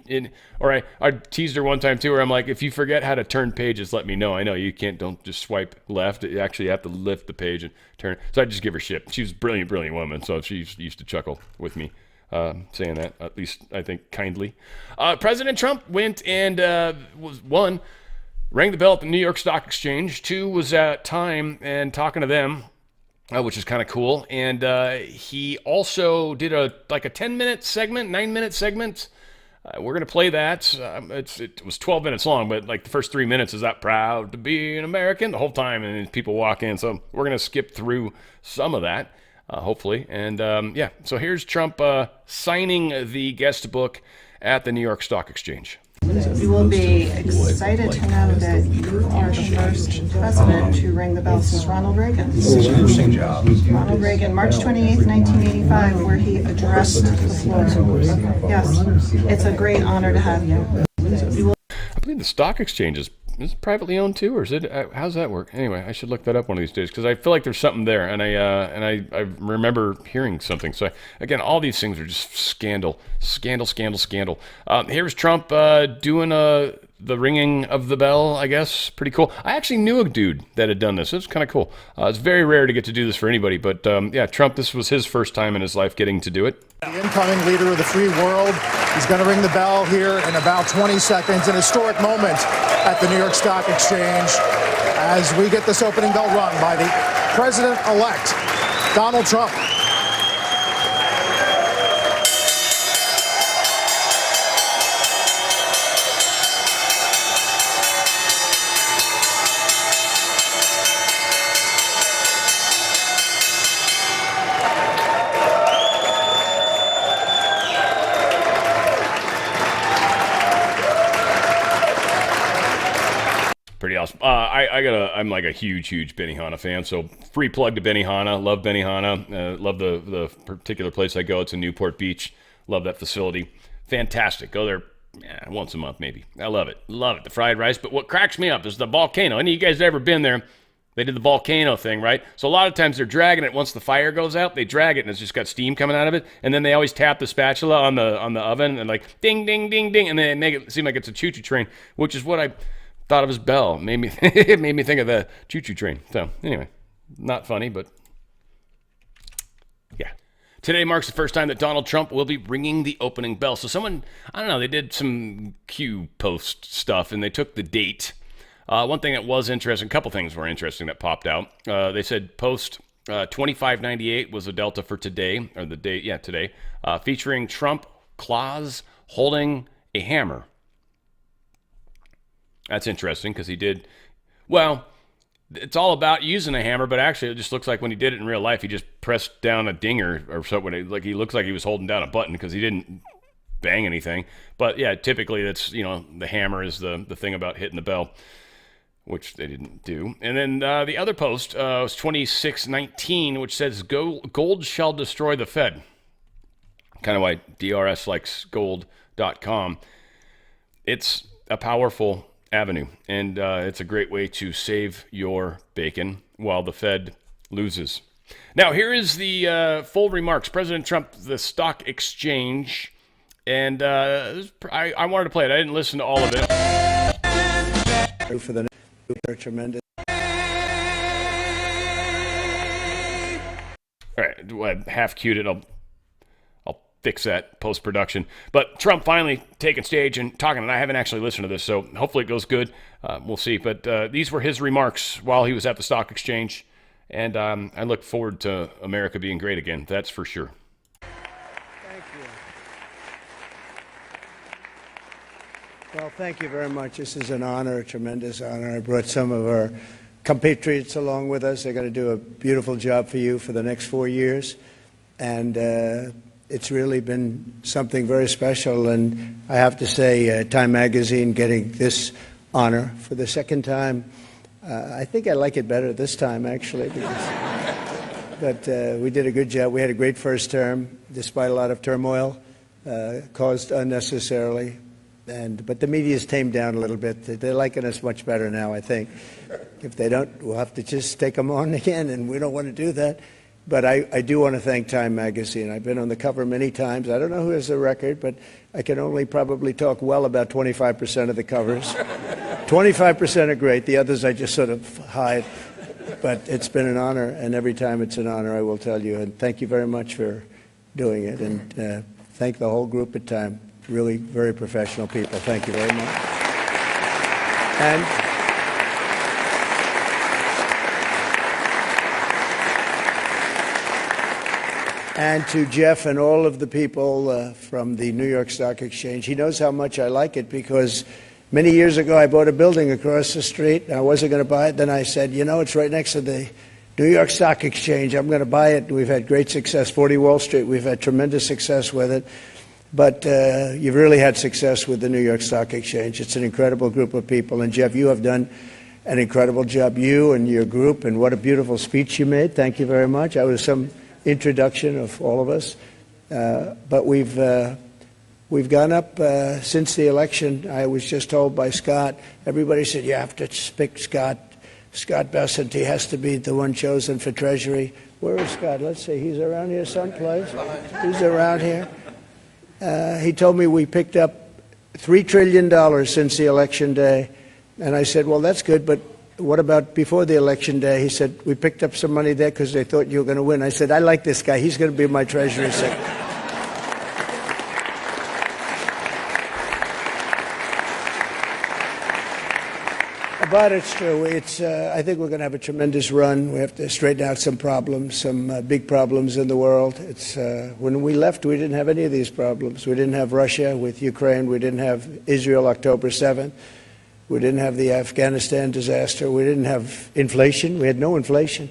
I teased her one time too, where I'm like, if you forget how to turn pages, let me know. I know you can't. Don't just swipe left. You actually have to lift the page and turn. So I just give her shit. She was a brilliant woman. So she used to chuckle with me. Saying that, at least I think kindly. President Trump went and won rang the bell at the New York Stock Exchange. 2 was at Time and talking to them, which is kind of cool. And he also did a 10-minute segment, 9-minute segment. We're going to play that. It was 12 minutes long, but like the first 3 minutes is that proud to be an American the whole time, and then people walk in. So we're going to skip through some of that, hopefully. And yeah, so here's Trump signing the guest book at the New York Stock Exchange.
You will be excited to know that you are the first president to ring the bell since Ronald Reagan.
Interesting job.
Ronald Reagan, March 28, 1985, where he addressed the floor. Yes, it's a great honor to have you.
I believe the stock exchange is privately owned too, or is it? How's that work? Anyway, I should look that up one of these days because I feel like there's something there, and I remember hearing something. So again, all these things are just scandal. Here's Trump doing the ringing of the bell. I guess pretty cool. I actually knew a dude that had done this. It was kind of cool. It's very rare to get to do this for anybody, but yeah, Trump. This was his first time in his life getting to do it.
The incoming leader of the free world. He's going to ring the bell here in about 20 seconds. An historic moment at the New York Stock Exchange as we get this opening bell rung by the president-elect, Donald Trump.
Pretty awesome. I'm like a huge Benihana fan. So free plug to Benihana. Love Benihana. Love the particular place I go. It's in Newport Beach. Love that facility. Fantastic. Go there once a month maybe. I love it. The fried rice. But what cracks me up is the volcano. Any of you guys ever been there? They did the volcano thing, right? So a lot of times they're dragging it once the fire goes out. They drag it and it's just got steam coming out of it. And then they always tap the spatula on the oven and like ding, ding, ding, ding. And then they make it seem like it's a choo-choo train, which is what I thought of his bell. It made me think of the choo-choo train. So anyway, not funny, but yeah. Today marks the first time that Donald Trump will be ringing the opening bell. So someone, I don't know, they did some Q post stuff and they took the date. One thing that was interesting, a couple things were interesting that popped out. They said post 2598 was a delta for today, or the date, today, featuring Trump claws holding a hammer. That's interesting because he did, well, it's all about using a hammer, but actually it just looks like when he did it in real life, he just pressed down a dinger or something. Like he looks like he was holding down a button because he didn't bang anything. But yeah, typically that's, the hammer is the thing about hitting the bell, which they didn't do. And then the other post was 2619, which says gold shall destroy the Fed. Kind of why DRS likes gold.com. It's a powerful avenue, and it's a great way to save your bacon while the Fed loses. Now, here is the full remarks. President Trump, the stock exchange, and I wanted to play it. I didn't listen to all of it.
For the tremendous.
All right, I half cued it. I'll fix that post-production. But Trump finally taking stage and talking, and I haven't actually listened to this, so hopefully it goes good. We'll see. But these were his remarks while he was at the stock exchange, and I look forward to America being great again. That's for sure.
Thank you. Well, thank you very much. This is an honor, a tremendous honor. I brought some of our compatriots along with us. They're going to do a beautiful job for you for the next 4 years. And it's really been something very special, and I have to say, Time Magazine getting this honor for the second time. I think I like it better this time, actually, but we did a good job. We had a great first term, despite a lot of turmoil caused unnecessarily. But the media's tamed down a little bit. They're liking us much better now, I think. If they don't, we'll have to just take them on again, and we don't want to do that. But I do want to thank Time Magazine. I've been on the cover many times. I don't know who has the record, but I can only probably talk well about 25% of the covers. 25% are great. The others I just sort of hide. But it's been an honor, and every time it's an honor, I will tell you. And thank you very much for doing it. And thank the whole group at Time. Really very professional people. Thank you very much. And and to Jeff and all of the people from the New York Stock Exchange. He knows how much I like it because many years ago I bought a building across the street. I wasn't going to buy it. Then I said, you know, it's right next to the New York Stock Exchange. I'm going to buy it. We've had great success. 40 Wall Street, we've had tremendous success with it. But you've really had success with the New York Stock Exchange. It's an incredible group of people. And Jeff, you have done an incredible job, you and your group, and what a beautiful speech you made. Thank you very much. I was some introduction of all of us. But we've gone up since the election. I was just told by Scott, everybody said, you have to pick Scott Bessent. He has to be the one chosen for Treasury. Where is Scott? Let's see. He's around here someplace. He's around here. He told me we picked up $3 trillion since the election day. And I said, well, that's good, but what about before the election day? He said, we picked up some money there because they thought you were going to win. I said, I like this guy. He's going to be my Treasury Secretary. But it's true. I think we're going to have a tremendous run. We have to straighten out some problems, some big problems in the world. When we left, we didn't have any of these problems. We didn't have Russia with Ukraine. We didn't have Israel October 7th. We didn't have the Afghanistan disaster. We didn't have inflation. We had no inflation.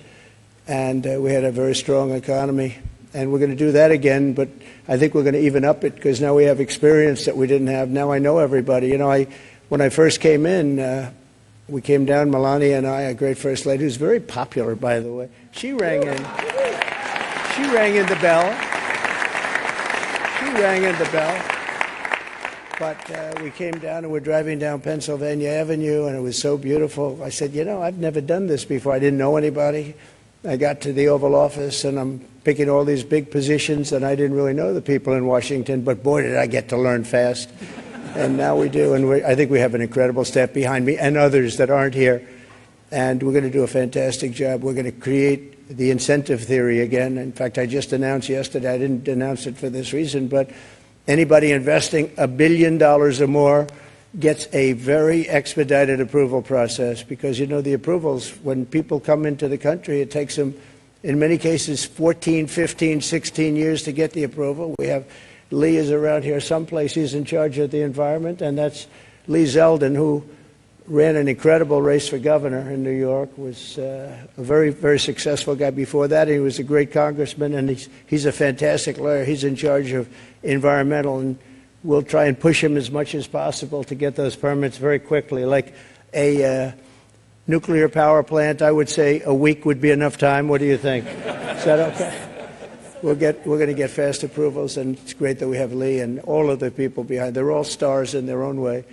And we had a very strong economy. And we're going to do that again, but I think we're going to even up it because now we have experience that we didn't have. Now I know everybody. You know, when I first came in, we came down, Melania and I, a great first lady, who's very popular, by the way. She rang in. She rang in the bell. She rang in the bell. But we came down and we're driving down Pennsylvania Avenue, and it was so beautiful. I said, you know, I've never done this before. I didn't know anybody. I got to the Oval Office, and I'm picking all these big positions, and I didn't really know the people in Washington, but boy, did I get to learn fast. And now we do, and I think we have an incredible staff behind me and others that aren't here. And we're going to do a fantastic job. We're going to create the incentive theory again. In fact, I just announced yesterday, I didn't announce it for this reason, but anybody investing $1 billion or more gets a very expedited approval process because, you know, the approvals, when people come into the country, it takes them, in many cases, 14, 15, 16 years to get the approval. We have Lee is around here someplace. He's in charge of the environment, and that's Lee Zeldin, who ran an incredible race for governor in New York, was a very, very successful guy before that. He was a great congressman, and he's a fantastic lawyer. He's in charge of environmental, and we'll try and push him as much as possible to get those permits very quickly. Like a nuclear power plant, I would say a week would be enough time. What do you think? Is that okay? We're going to get fast approvals, and it's great that we have Lee and all of the people behind. They're all stars in their own way.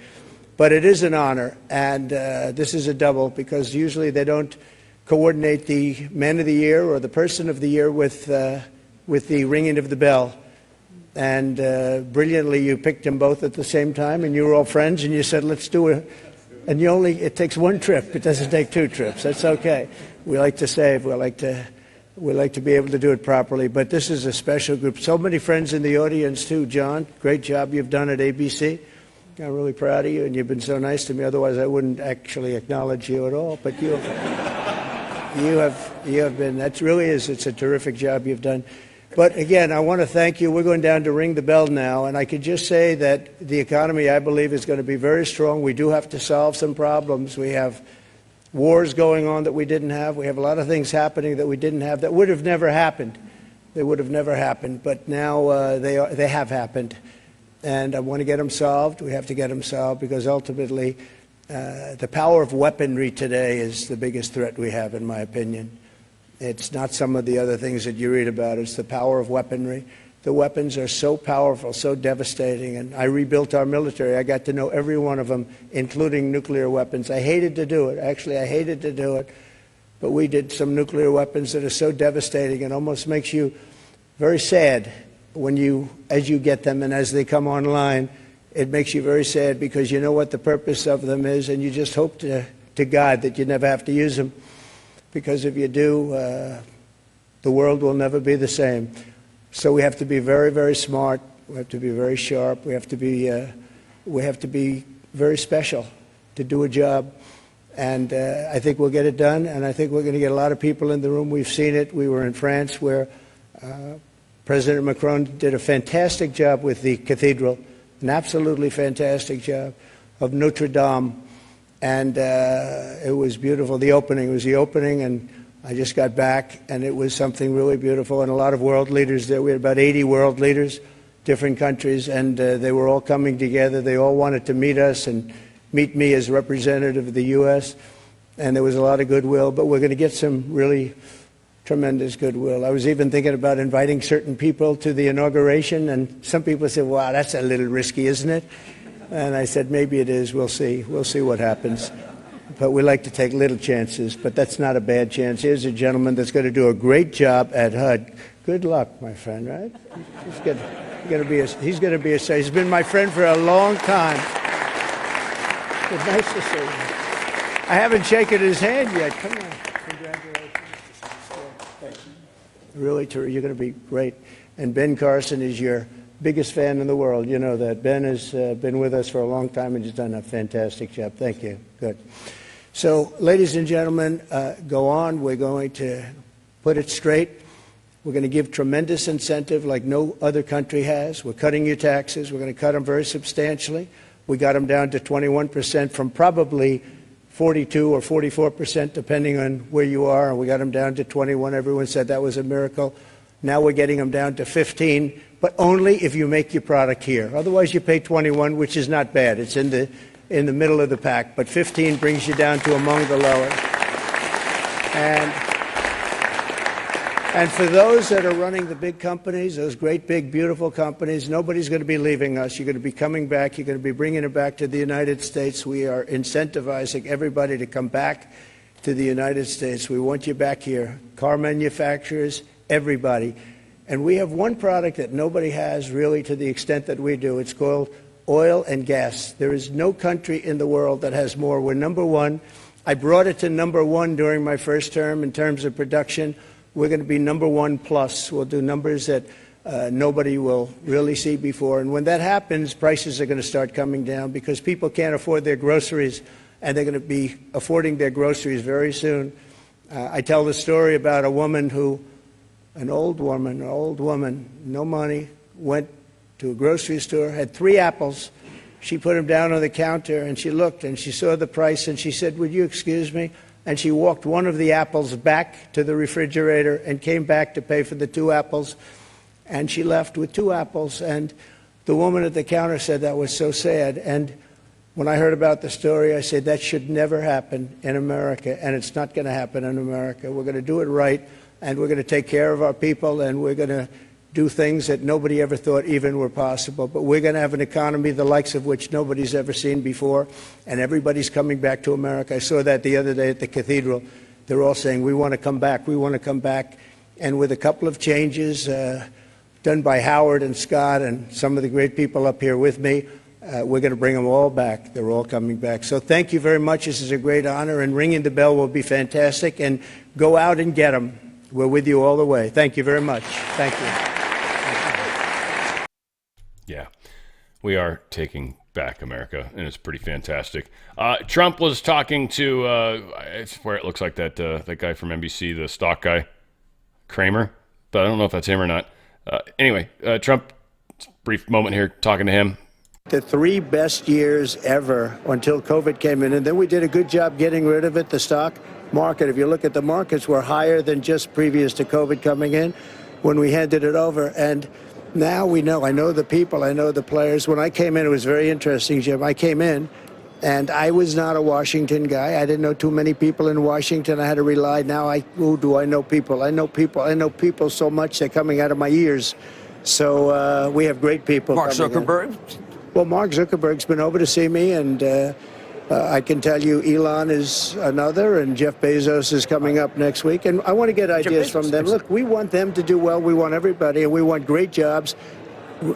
But it is an honor, and this is a double because usually they don't coordinate the Man of the Year or the Person of the Year with the ringing of the bell. And brilliantly, you picked them both at the same time, and you were all friends, and you said, let's do it. And it takes one trip. It doesn't take two trips. That's okay. We like to save. We like to be able to do it properly, but this is a special group. So many friends in the audience, too. John, great job you've done at ABC. I'm really proud of you, and you've been so nice to me. Otherwise, I wouldn't actually acknowledge you at all. But you have been, that really is, it's a terrific job you've done. But again, I want to thank you. We're going down to ring the bell now, and I could just say that the economy, I believe, is going to be very strong. We do have to solve some problems. We have wars going on that we didn't have. We have a lot of things happening that we didn't have that would have never happened. They would have never happened, but now they have happened. And I want to get them solved. We have to get them solved because ultimately the power of weaponry today is the biggest threat we have, in my opinion. It's not some of the other things that you read about. It's the power of weaponry. The weapons are so powerful, so devastating, and I rebuilt our military. I got to know every one of them, including nuclear weapons. I hated to do it. Actually, I hated to do it, but we did some nuclear weapons that are so devastating and almost makes you very sad as you get them and as they come online. It makes you very sad because you know what the purpose of them is, and you just hope to God that you never have to use them, because if you do, the world will never be the same. So we have to be very, very smart. We have to be very sharp. We have to be very special to do a job. And I think we'll get it done. And I think we're going to get a lot of people in the room. We've seen it. We were in France where President Macron did a fantastic job with the cathedral, an absolutely fantastic job of Notre Dame. And it was beautiful. The opening was the opening, and I just got back, and it was something really beautiful. And a lot of world leaders there. We had about 80 world leaders, different countries, and they were all coming together. They all wanted to meet us and meet me as representative of the U.S., and there was a lot of goodwill. But we're going to get some really tremendous goodwill. I was even thinking about inviting certain people to the inauguration, and some people said, wow, that's a little risky, isn't it? And I said, maybe it is. We'll see. We'll see what happens. But we like to take little chances, but that's not a bad chance. Here's a gentleman that's going to do a great job at HUD. Good luck, my friend, right? He's going to be a he's been my friend for a long time. It's nice to see you. I haven't shaken his hand yet. Come on. Congratulations. Really, you're going to be great. And Ben Carson is your biggest fan in the world. You know that. Ben has been with us for a long time and he's done a fantastic job. Thank you. Good. So, ladies and gentlemen, go on. We're going to put it straight. We're going to give tremendous incentive like no other country has. We're cutting your taxes. We're going to cut them very substantially. We got them down to 21% from probably 42 or 44%, depending on where you are. And we got them down to 21. Everyone said that was a miracle. Now we're getting them down to 15, but only if you make your product here. Otherwise, you pay 21, which is not bad. It's in the middle of the pack. But 15 brings you down to among the lowest. And for those that are running the big companies, those great, big, beautiful companies, nobody's going to be leaving us. You're going to be coming back. You're going to be bringing it back to the United States. We are incentivizing everybody to come back to the United States. We want you back here. Car manufacturers, everybody. And we have one product that nobody has really to the extent that we do. It's called oil and gas. There is no country in the world that has more. We're number one. I brought it to number one during my first term in terms of production. We're going to be number one plus. We'll do numbers that nobody will really see before. And when that happens, prices are going to start coming down because people can't afford their groceries, and they're going to be affording their groceries very soon. I tell the story about a woman an old woman, no money, went to a grocery store, had 3 apples. She put them down on the counter, and she looked, and she saw the price, and she said, would you excuse me? And she walked one of the apples back to the refrigerator and came back to pay for the 2 apples. And she left with 2 apples. And the woman at the counter said that was so sad. And when I heard about the story, I said that should never happen in America. And it's not going to happen in America. We're going to do it right. And we're going to take care of our people. And we're going to do things that nobody ever thought even were possible. But we're going to have an economy the likes of which nobody's ever seen before, and everybody's coming back to America. I saw that the other day at the cathedral. They're all saying, we want to come back, we want to come back. And with a couple of changes done by Howard and Scott and some of the great people up here with me, we're going to bring them all back. They're all coming back. So thank you very much. This is a great honor, and ringing the bell will be fantastic. And go out and get them. We're with you all the way. Thank you very much. Thank you.
Yeah, we are taking back America, and it's pretty fantastic. Trump was talking to, I swear it looks like that guy from NBC, the stock guy, Kramer, but I don't know if that's him or not. Anyway, Trump, brief moment here, talking to him.
The 3 best years ever until COVID came in, and then we did a good job getting rid of it. The stock market, if you look at the markets, were higher than just previous to COVID coming in when we handed it over. And now we know. I know the people. I know the players. When I came in, it was very interesting, Jim. I came in, and I was not a Washington guy. I didn't know too many people in Washington. I had to rely. Now, who do I know people? I know people. I know people so much, they're coming out of my ears. So we have great people.
Mark Zuckerberg?
Well, Mark Zuckerberg's been over to see me, and I can tell you Elon is another, and Jeff Bezos is coming up next week. And I want to get ideas from them. Look, we want them to do well. We want everybody, and we want great jobs,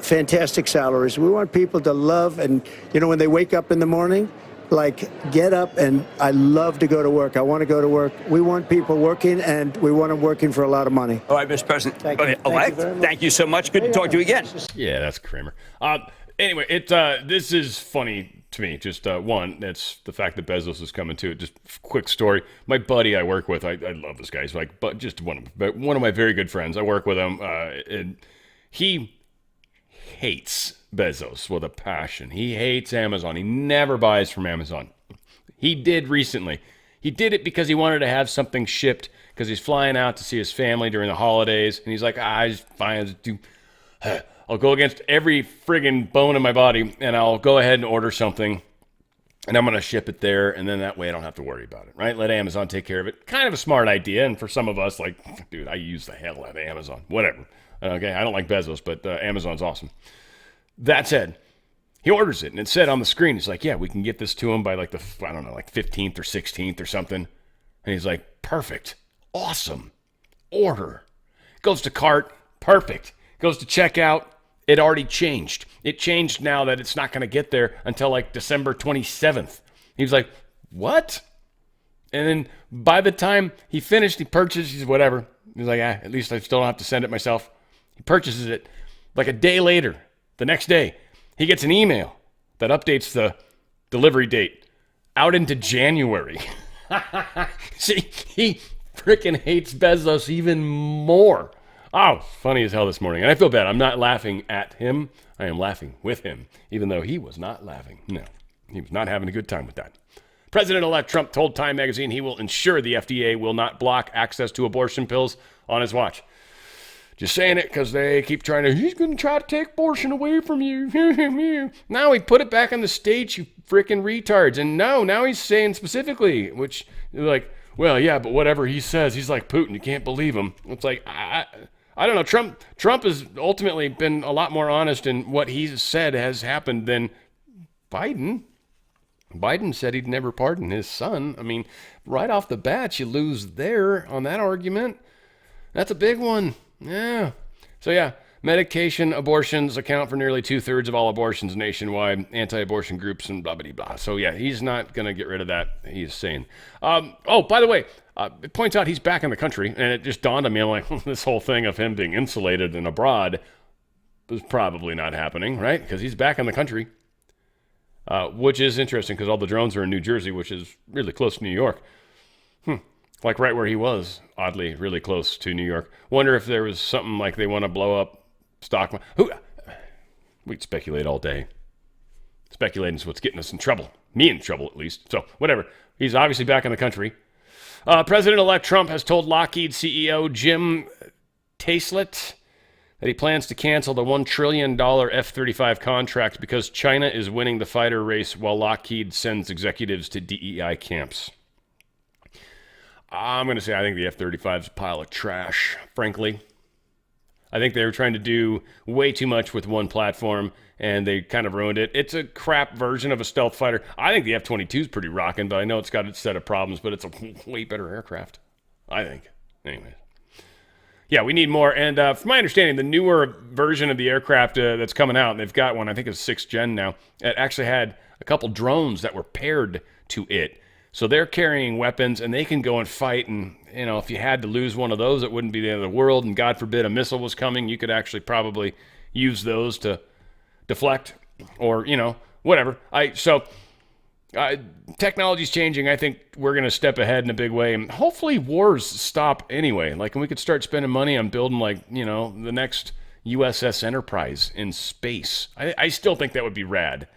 fantastic salaries. We want people to love, and, you know, when they wake up in the morning, like, get up, and I love to go to work. I want to go to work. We want people working, and we want them working for a lot of money.
All right, Mr. President.
Thank you.
Thank you so much. Good to talk to you again.
Yeah, that's Kramer. Anyway, this is funny to me. Just one, that's the fact that Bezos is coming to it. Just quick story. My buddy I work with, I love this guy. He's like, but just one of my very good friends. I work with him, and He hates Bezos with a passion. He hates Amazon. He never buys from Amazon. He did recently. He did it because he wanted to have something shipped because he's flying out to see his family during the holidays. And he's like, I just fine. I'll go against every friggin' bone in my body and I'll go ahead and order something and I'm going to ship it there. And then that way I don't have to worry about it, right? Let Amazon take care of it. Kind of a smart idea. And for some of us, like, dude, I use the hell out of Amazon. Whatever. Okay, I don't like Bezos, but Amazon's awesome. That said, he orders it, and it said on the screen, he's like, yeah, we can get this to him by like the, I don't know, like 15th or 16th or something. And he's like, perfect, awesome, order. Goes to cart, perfect. Goes to checkout, it already changed. It changed now that it's not going to get there until like December 27th. He was like, what? And then by the time he finished, he purchased, he's whatever. He's like, at least I still don't have to send it myself. He purchases it like a day later. The next day, he gets an email that updates the delivery date out into January. See, he freaking hates Bezos even more. Oh, funny as hell this morning. And I feel bad. I'm not laughing at him. I am laughing with him, even though he was not laughing. No, he was not having a good time with that. President-elect Trump told Time magazine he will ensure the FDA will not block access to abortion pills on his watch. Just saying it because they keep trying to, he's going to try to take abortion away from you. Now he put it back in the states, you freaking retards. And no, now he's saying specifically, which, like, well, yeah, but whatever he says, he's like Putin. You can't believe him. It's like, I don't know. Trump has ultimately been a lot more honest in what he's said has happened than Biden. Biden said he'd never pardon his son. I mean, right off the bat, you lose there on that argument. That's a big one. Yeah. So yeah, medication abortions account for nearly 2/3 of all abortions nationwide, anti-abortion groups and blah, blah, blah. So yeah, he's not going to get rid of that. He's saying. Oh, by the way, it points out he's back in the country, and it just dawned on me, I'm like, this whole thing of him being insulated and abroad was probably not happening, right? Because he's back in the country, which is interesting because all the drones are in New Jersey, which is really close to New York. Like right where he was, oddly, really close to New York. Wonder if there was something like they want to blow up stock. We'd speculate all day. Speculating is what's getting us in trouble. Me in trouble, at least. So, whatever. He's obviously back in the country. President-elect Trump has told Lockheed CEO Jim Taiclet that he plans to cancel the $1 trillion F-35 contract because China is winning the fighter race while Lockheed sends executives to DEI camps. I'm going to say I think the F-35 is a pile of trash, frankly. I think they were trying to do way too much with one platform, and they kind of ruined it. It's a crap version of a stealth fighter. I think the F-22 is pretty rocking, but I know it's got its set of problems, but it's a way better aircraft, I think. Anyways. Yeah, we need more. And from my understanding, the newer version of the aircraft that's coming out, and they've got one, I think it's 6th gen now, it actually had a couple drones that were paired to it. So they're carrying weapons, and they can go and fight. And, you know, if you had to lose one of those, it wouldn't be the end of the world. And God forbid a missile was coming, you could actually probably use those to deflect or, you know, whatever. Technology's changing. I think we're going to step ahead in a big way. And hopefully wars stop anyway. Like, and we could start spending money on building, like, you know, the next USS Enterprise in space. I still think that would be rad.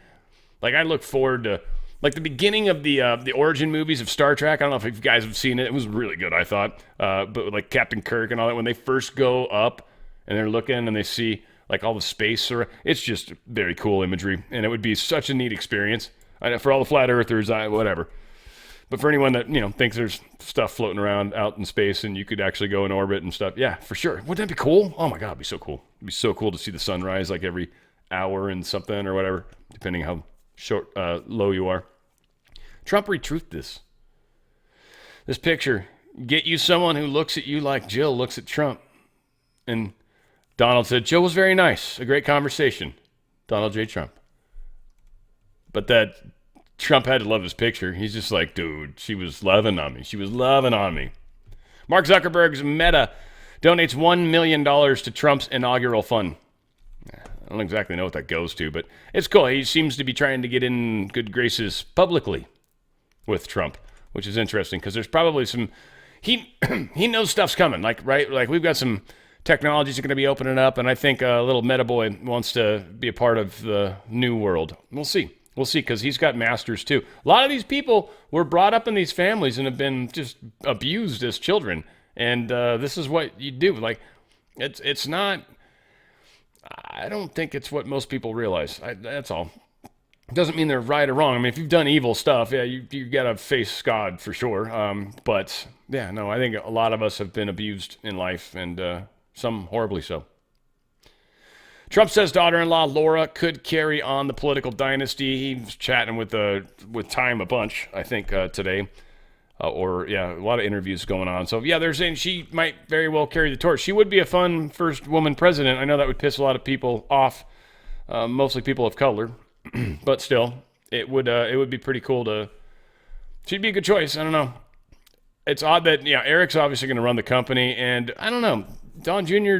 Like, I look forward to... Like the beginning of the origin movies of Star Trek. I don't know if you guys have seen it. It was really good, I thought. But like Captain Kirk and all that, when they first go up and they're looking and they see like all the space, it's just very cool imagery. And it would be such a neat experience. For all the flat earthers, whatever. But for anyone that, you know, thinks there's stuff floating around out in space and you could actually go in orbit and stuff, yeah, for sure. Wouldn't that be cool? Oh my God, it'd be so cool. It'd be so cool to see the sunrise like every hour and something or whatever, depending how low you are. Trump retruthed this picture. Get you someone who looks at you like Jill looks at Trump. And Donald said, Jill was very nice. A great conversation. Donald J. Trump. But that Trump had to love his picture. He's just like, dude, she was loving on me. She was loving on me. Mark Zuckerberg's Meta donates $1 million to Trump's inaugural fund. I don't exactly know what that goes to, but it's cool. He seems to be trying to get in good graces publicly with Trump, which is interesting because there's probably some... He knows stuff's coming, like, right? Like, we've got some technologies are going to be opening up, and I think little Meta Boy wants to be a part of the new world. We'll see. We'll see, because he's got masters too. A lot of these people were brought up in these families and have been just abused as children, and this is what you do. Like, it's not. I don't think it's what most people realize. That's all. It doesn't mean they're right or wrong. I mean, if you've done evil stuff, yeah, you got to face God for sure. But yeah, no, I think a lot of us have been abused in life, and some horribly so. Trump says daughter-in-law Laura could carry on the political dynasty. He was chatting with Time a bunch, I think, today. A lot of interviews going on. So, yeah, they're saying she might very well carry the torch. She would be a fun first woman president. I know that would piss a lot of people off, mostly people of color. But still, it would be pretty cool to... She'd be a good choice. I don't know. It's odd that, Eric's obviously going to run the company, and I don't know. Don Jr.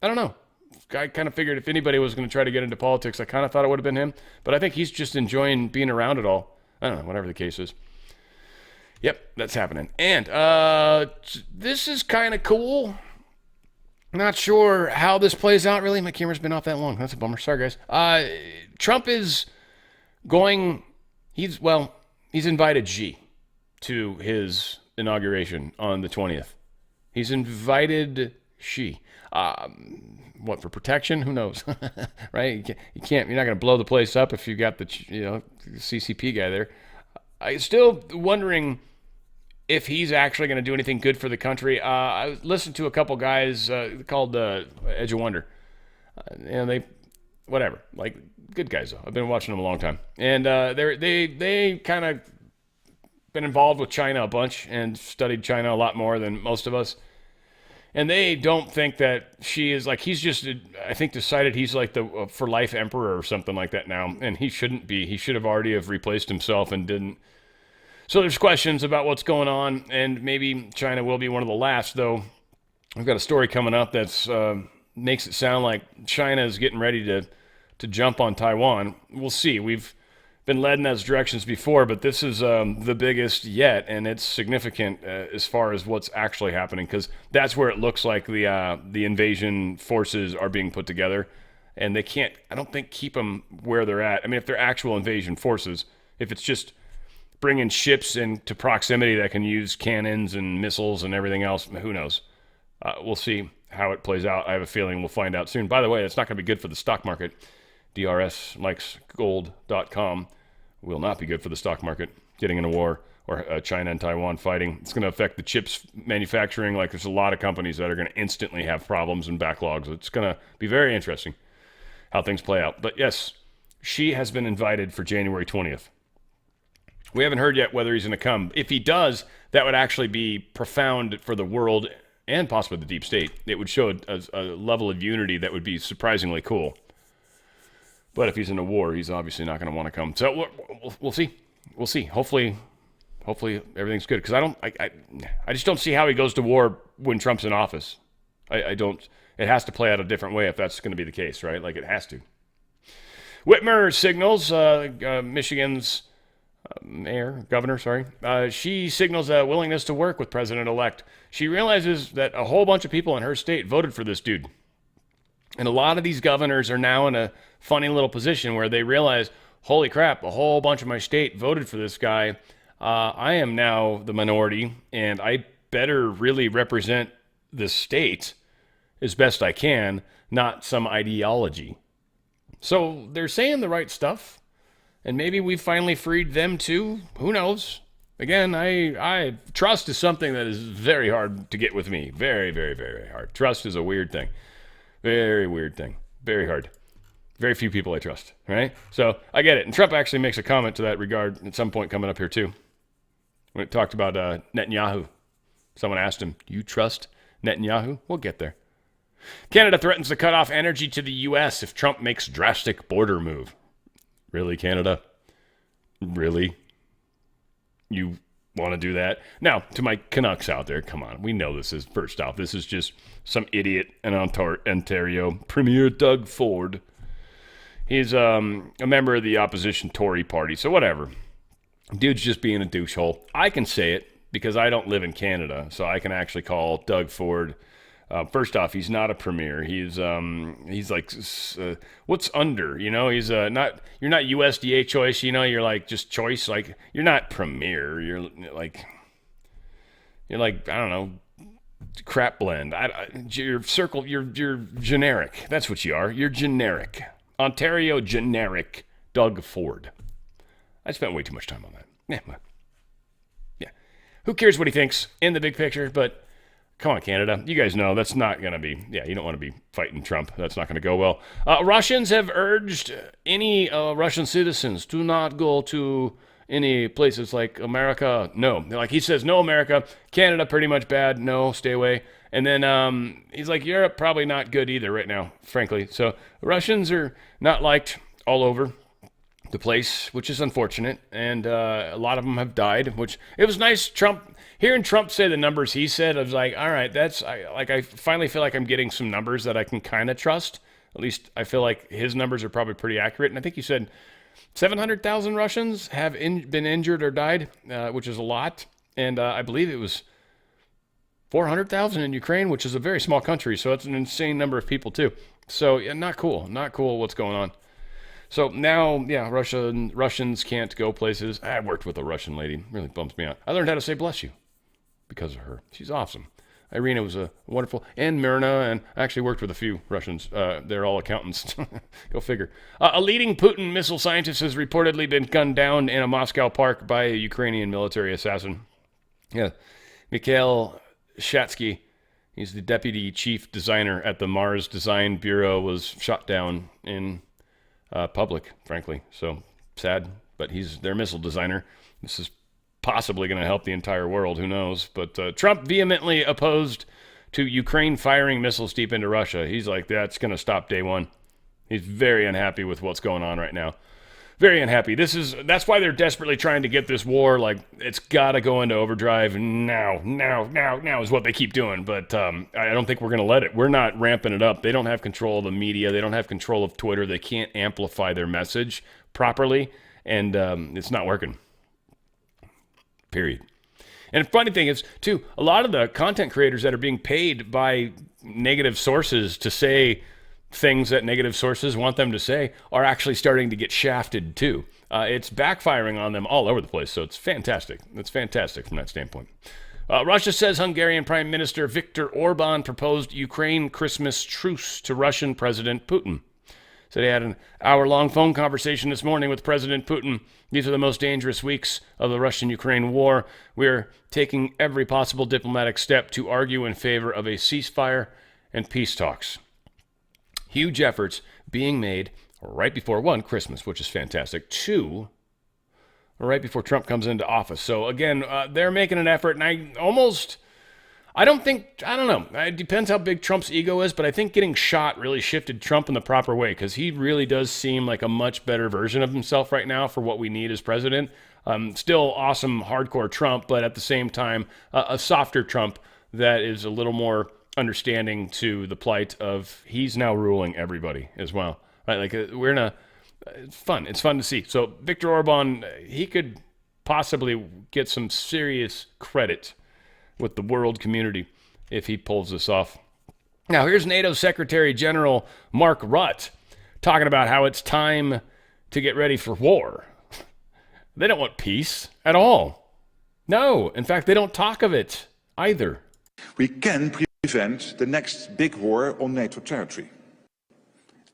I don't know. I kind of figured if anybody was going to try to get into politics, I kind of thought it would have been him. But I think he's just enjoying being around it all. I don't know, whatever the case is. Yep, that's happening. And this is kind of cool. Not sure how this plays out, really. My camera's been off that long. That's a bummer. Sorry, guys. Trump is going... He's invited Xi to his inauguration on the 20th. He's invited Xi. What, for protection? Who knows? Right? You're not going to blow the place up if you got the CCP guy there. I'm still wondering if he's actually going to do anything good for the country. I listened to a couple guys called Edge of Wonder. They whatever, like good guys though. I've been watching them a long time, and they kind of been involved with China a bunch and studied China a lot more than most of us. And they don't think that she is like, he's just, I think, decided he's like the for life emperor or something like that now. And he shouldn't be. He should have already have replaced himself and didn't. So there's questions about what's going on. And maybe China will be one of the last, though. We've got a story coming up that's makes it sound like China is getting ready to jump on Taiwan. We'll see. We've been led in those directions before, but this is the biggest yet, and it's significant as far as what's actually happening, because that's where it looks like the invasion forces are being put together, and they can't, I don't think, keep them where they're at. I mean, if they're actual invasion forces, if it's just bringing ships into proximity that can use cannons and missiles and everything else, who knows? We'll see how it plays out. I have a feeling we'll find out soon. By the way, it's not going to be good for the stock market. DRSlikesgold.com will not be good for the stock market, getting in a war, or China and Taiwan fighting. It's going to affect the chips manufacturing. Like, there's a lot of companies that are going to instantly have problems and backlogs. It's going to be very interesting how things play out. But yes, she has been invited for January 20th. We haven't heard yet whether he's going to come. If he does, that would actually be profound for the world and possibly the deep state. It would show a level of unity that would be surprisingly cool. But if he's in a war, he's obviously not going to want to come. So we'll see. We'll see. Hopefully everything's good. Because I just don't see how he goes to war when Trump's in office. I don't. It has to play out a different way if that's going to be the case, right? Like, it has to. Whitmer signals, Michigan's governor, she signals a willingness to work with President-elect. She realizes that a whole bunch of people in her state voted for this dude. And a lot of these governors are now in a funny little position where they realize, holy crap, a whole bunch of my state voted for this guy. I am now the minority, and I better really represent the state as best I can, not some ideology. So they're saying the right stuff, and maybe we finally freed them too. Who knows? Again, I trust is something that is very hard to get with me. Very, very, very hard. Trust is a weird thing. Very weird thing. Very hard. Very few people I trust, right? So I get it. And Trump actually makes a comment to that regard at some point coming up here too. When it talked about Netanyahu. Someone asked him, do you trust Netanyahu? We'll get there. Canada threatens to cut off energy to the U.S. if Trump makes drastic border move. Really, Canada? Really? You want to do that? Now, to my Canucks out there, come on. We know this is, first off, this is just some idiot in Ontario, Premier Doug Ford. He's a member of the opposition Tory party, so whatever. Dude's just being a douchehole. I can say it. because I don't live in Canada, so I can actually call Doug Ford. First off, he's not a premier. He's like, what's under? You know, he's not. You're not USDA choice. You know, you're like just choice. Like you're not premier. You're like I don't know, crap blend. You're circle. You're generic. That's what you are. You're generic. Ontario generic Doug Ford. I spent way too much time on that. Yeah. Who cares what he thinks in the big picture? But come on, Canada. You guys know that's not going to be, you don't want to be fighting Trump. That's not going to go well. Russians have urged any Russian citizens to not go to any places like America. No. Like he says, no America. Canada, pretty much bad. No, stay away. And then he's like, Europe, probably not good either right now, frankly. So Russians are not liked all over the place, which is unfortunate. And a lot of them have died, which it was nice. Hearing Trump say the numbers he said, I was like, all right, I finally feel like I'm getting some numbers that I can kind of trust. At least I feel like his numbers are probably pretty accurate. And I think you said 700,000 Russians have been injured or died, which is a lot. And I believe it was 400,000 in Ukraine, which is a very small country. So it's an insane number of people too. So yeah, not cool what's going on. So now, Russians can't go places. I worked with a Russian lady. Really bums me out. I learned how to say bless you because of her. She's awesome. Irina was a wonderful, and Myrna, and I actually worked with a few Russians. They're all accountants. Go figure. A leading Putin missile scientist has reportedly been gunned down in a Moscow park by a Ukrainian military assassin. Yeah, Mikhail Shatsky, he's the deputy chief designer at the Mars Design Bureau, was shot down in public, frankly. So sad, but he's their missile designer. This is possibly going to help the entire world. Who knows? But Trump vehemently opposed to Ukraine firing missiles deep into Russia. He's like, that's going to stop day one. He's very unhappy with what's going on right now. Very unhappy. That's why they're desperately trying to get this war. Like, it's got to go into overdrive now is what they keep doing. But I don't think we're going to let it. We're not ramping it up. They don't have control of the media. They don't have control of Twitter. They can't amplify their message properly. And it's not working. Period. And the funny thing is, too, a lot of the content creators that are being paid by negative sources to say things that negative sources want them to say are actually starting to get shafted too. It's backfiring on them all over the place. So it's fantastic. It's fantastic from that standpoint. Russia says Hungarian Prime Minister Viktor Orban proposed Ukraine Christmas truce to Russian President Putin. Said he had an hour-long phone conversation this morning with President Putin. These are the most dangerous weeks of the Russian-Ukraine war. We're taking every possible diplomatic step to argue in favor of a ceasefire and peace talks. Huge efforts being made right before, one, Christmas, which is fantastic. Two, right before Trump comes into office. So again, they're making an effort, and I don't know. It depends how big Trump's ego is, but I think getting shot really shifted Trump in the proper way, because he really does seem like a much better version of himself right now for what we need as president. Still awesome, hardcore Trump, but at the same time, a softer Trump that is a little more understanding to the plight of he's now ruling everybody as well. Right? Like we're in it's fun. It's fun to see. So Viktor Orban, he could possibly get some serious credit with the world community if he pulls this off. Now here's NATO Secretary General Mark Rutte talking about how it's time to get ready for war. They don't want peace at all. No, in fact, they don't talk of it either.
We can prevent the next big war on NATO territory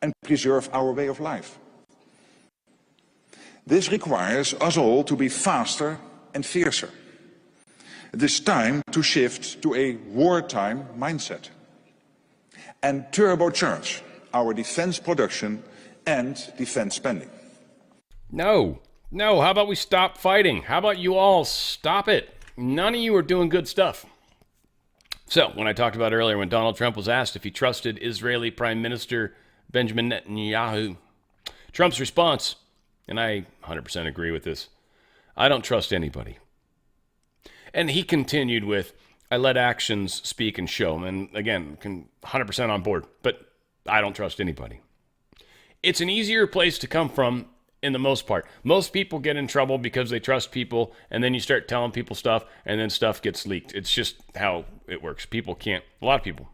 and preserve our way of life. This requires us all to be faster and fiercer. It is time to shift to a wartime mindset and turbocharge our defense production and defense spending.
No, how about we stop fighting? How about you all stop it? None of you are doing good stuff. So, when I talked about earlier, when Donald Trump was asked if he trusted Israeli Prime Minister Benjamin Netanyahu, Trump's response, and I 100% agree with this, I don't trust anybody. And he continued with, I let actions speak and show. And again, 100% on board, but I don't trust anybody. It's an easier place to come from in the most part. Most people get in trouble because they trust people, and then you start telling people stuff, and then stuff gets leaked. It's just how it works.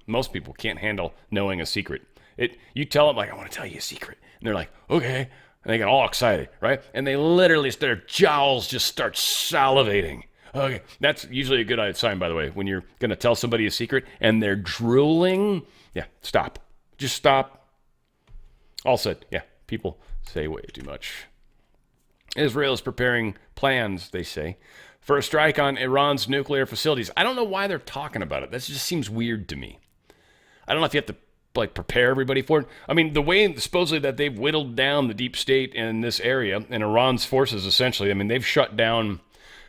Most people can't handle knowing a secret. You tell them, like, I want to tell you a secret. And they're like, okay. And they get all excited, right? And they literally, their jowls just start salivating. Okay, that's usually a good sign, by the way, when you're going to tell somebody a secret and they're drooling. Yeah, stop. Just stop. All said, yeah, people say way too much. Israel is preparing plans, they say, for a strike on Iran's nuclear facilities. I don't know why they're talking about it. That just seems weird to me. I don't know if you have to prepare everybody for it. I mean, the way supposedly that they've whittled down the deep state in this area and Iran's forces, essentially, I mean, they've shut down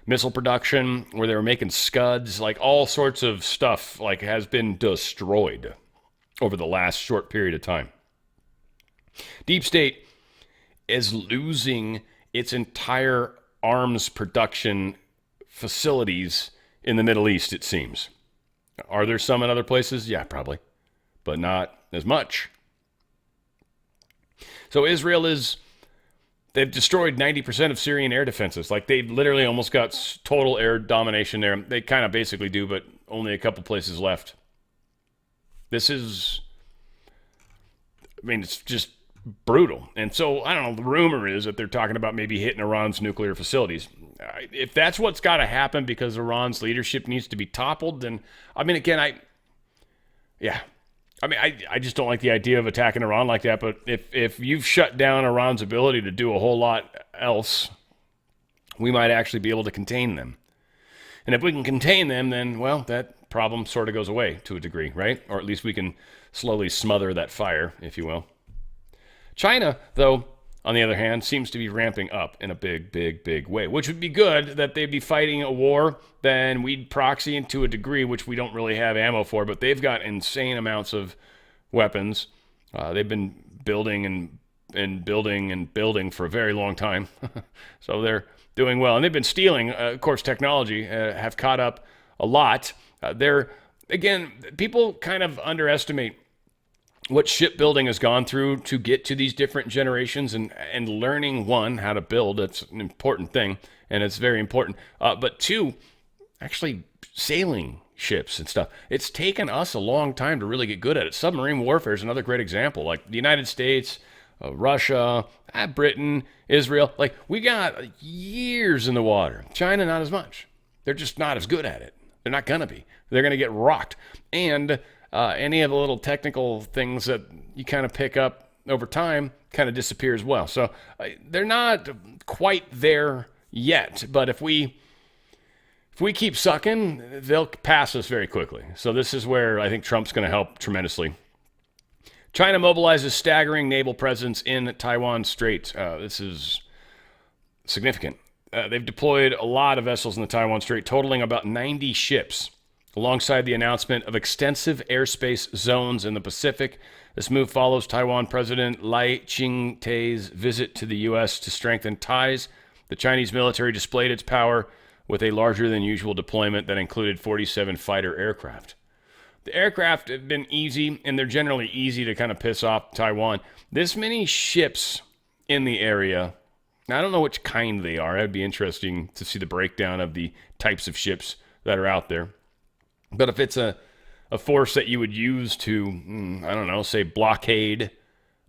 missile production where they were making Scuds, like all sorts of stuff has been destroyed over the last short period of time. Deep state is losing its entire arms production facilities in the Middle East, it seems. Are there some in other places? Yeah, probably, but not as much. So they've destroyed 90% of Syrian air defenses. They literally almost got total air domination there. They kind of basically do, but only a couple places left. It's just brutal. And so, I don't know, the rumor is that they're talking about maybe hitting Iran's nuclear facilities. If that's what's got to happen because Iran's leadership needs to be toppled, then, I mean, again, I just don't like the idea of attacking Iran like that. But if you've shut down Iran's ability to do a whole lot else, we might actually be able to contain them. And if we can contain them, then, well, that problem sort of goes away to a degree, right? Or at least we can slowly smother that fire, if you will. China, though, on the other hand, seems to be ramping up in a big, big, big way, which would be good that they'd be fighting a war. Then we'd proxy into a degree, which we don't really have ammo for, but they've got insane amounts of weapons. They've been building and building for a very long time. So they're doing well. And they've been stealing, of course, technology, have caught up a lot. Again, people kind of underestimate what shipbuilding has gone through to get to these different generations and learning, one, how to build. That's an important thing, and it's very important. But two, actually sailing ships and stuff. It's taken us a long time to really get good at it. Submarine warfare is another great example. Like the United States, Russia, Britain, Israel. We got years in the water. China, not as much. They're just not as good at it. They're not going to be. They're going to get rocked. And any of the little technical things that you kind of pick up over time kind of disappear as well. So they're not quite there yet. But if we keep sucking, they'll pass us very quickly. So this is where I think Trump's going to help tremendously. China mobilizes staggering naval presence in Taiwan Strait. This is significant. They've deployed a lot of vessels in the Taiwan Strait, totaling about 90 ships, alongside the announcement of extensive airspace zones in the Pacific. This move follows Taiwan President Lai Ching-te's visit to the U.S. to strengthen ties. The Chinese military displayed its power with a larger-than-usual deployment that included 47 fighter aircraft. The aircraft have been easy, and they're generally easy to kind of piss off Taiwan. This many ships in the area, now, I don't know which kind they are. It'd be interesting to see the breakdown of the types of ships that are out there. But if it's a force that you would use to, I don't know, say blockade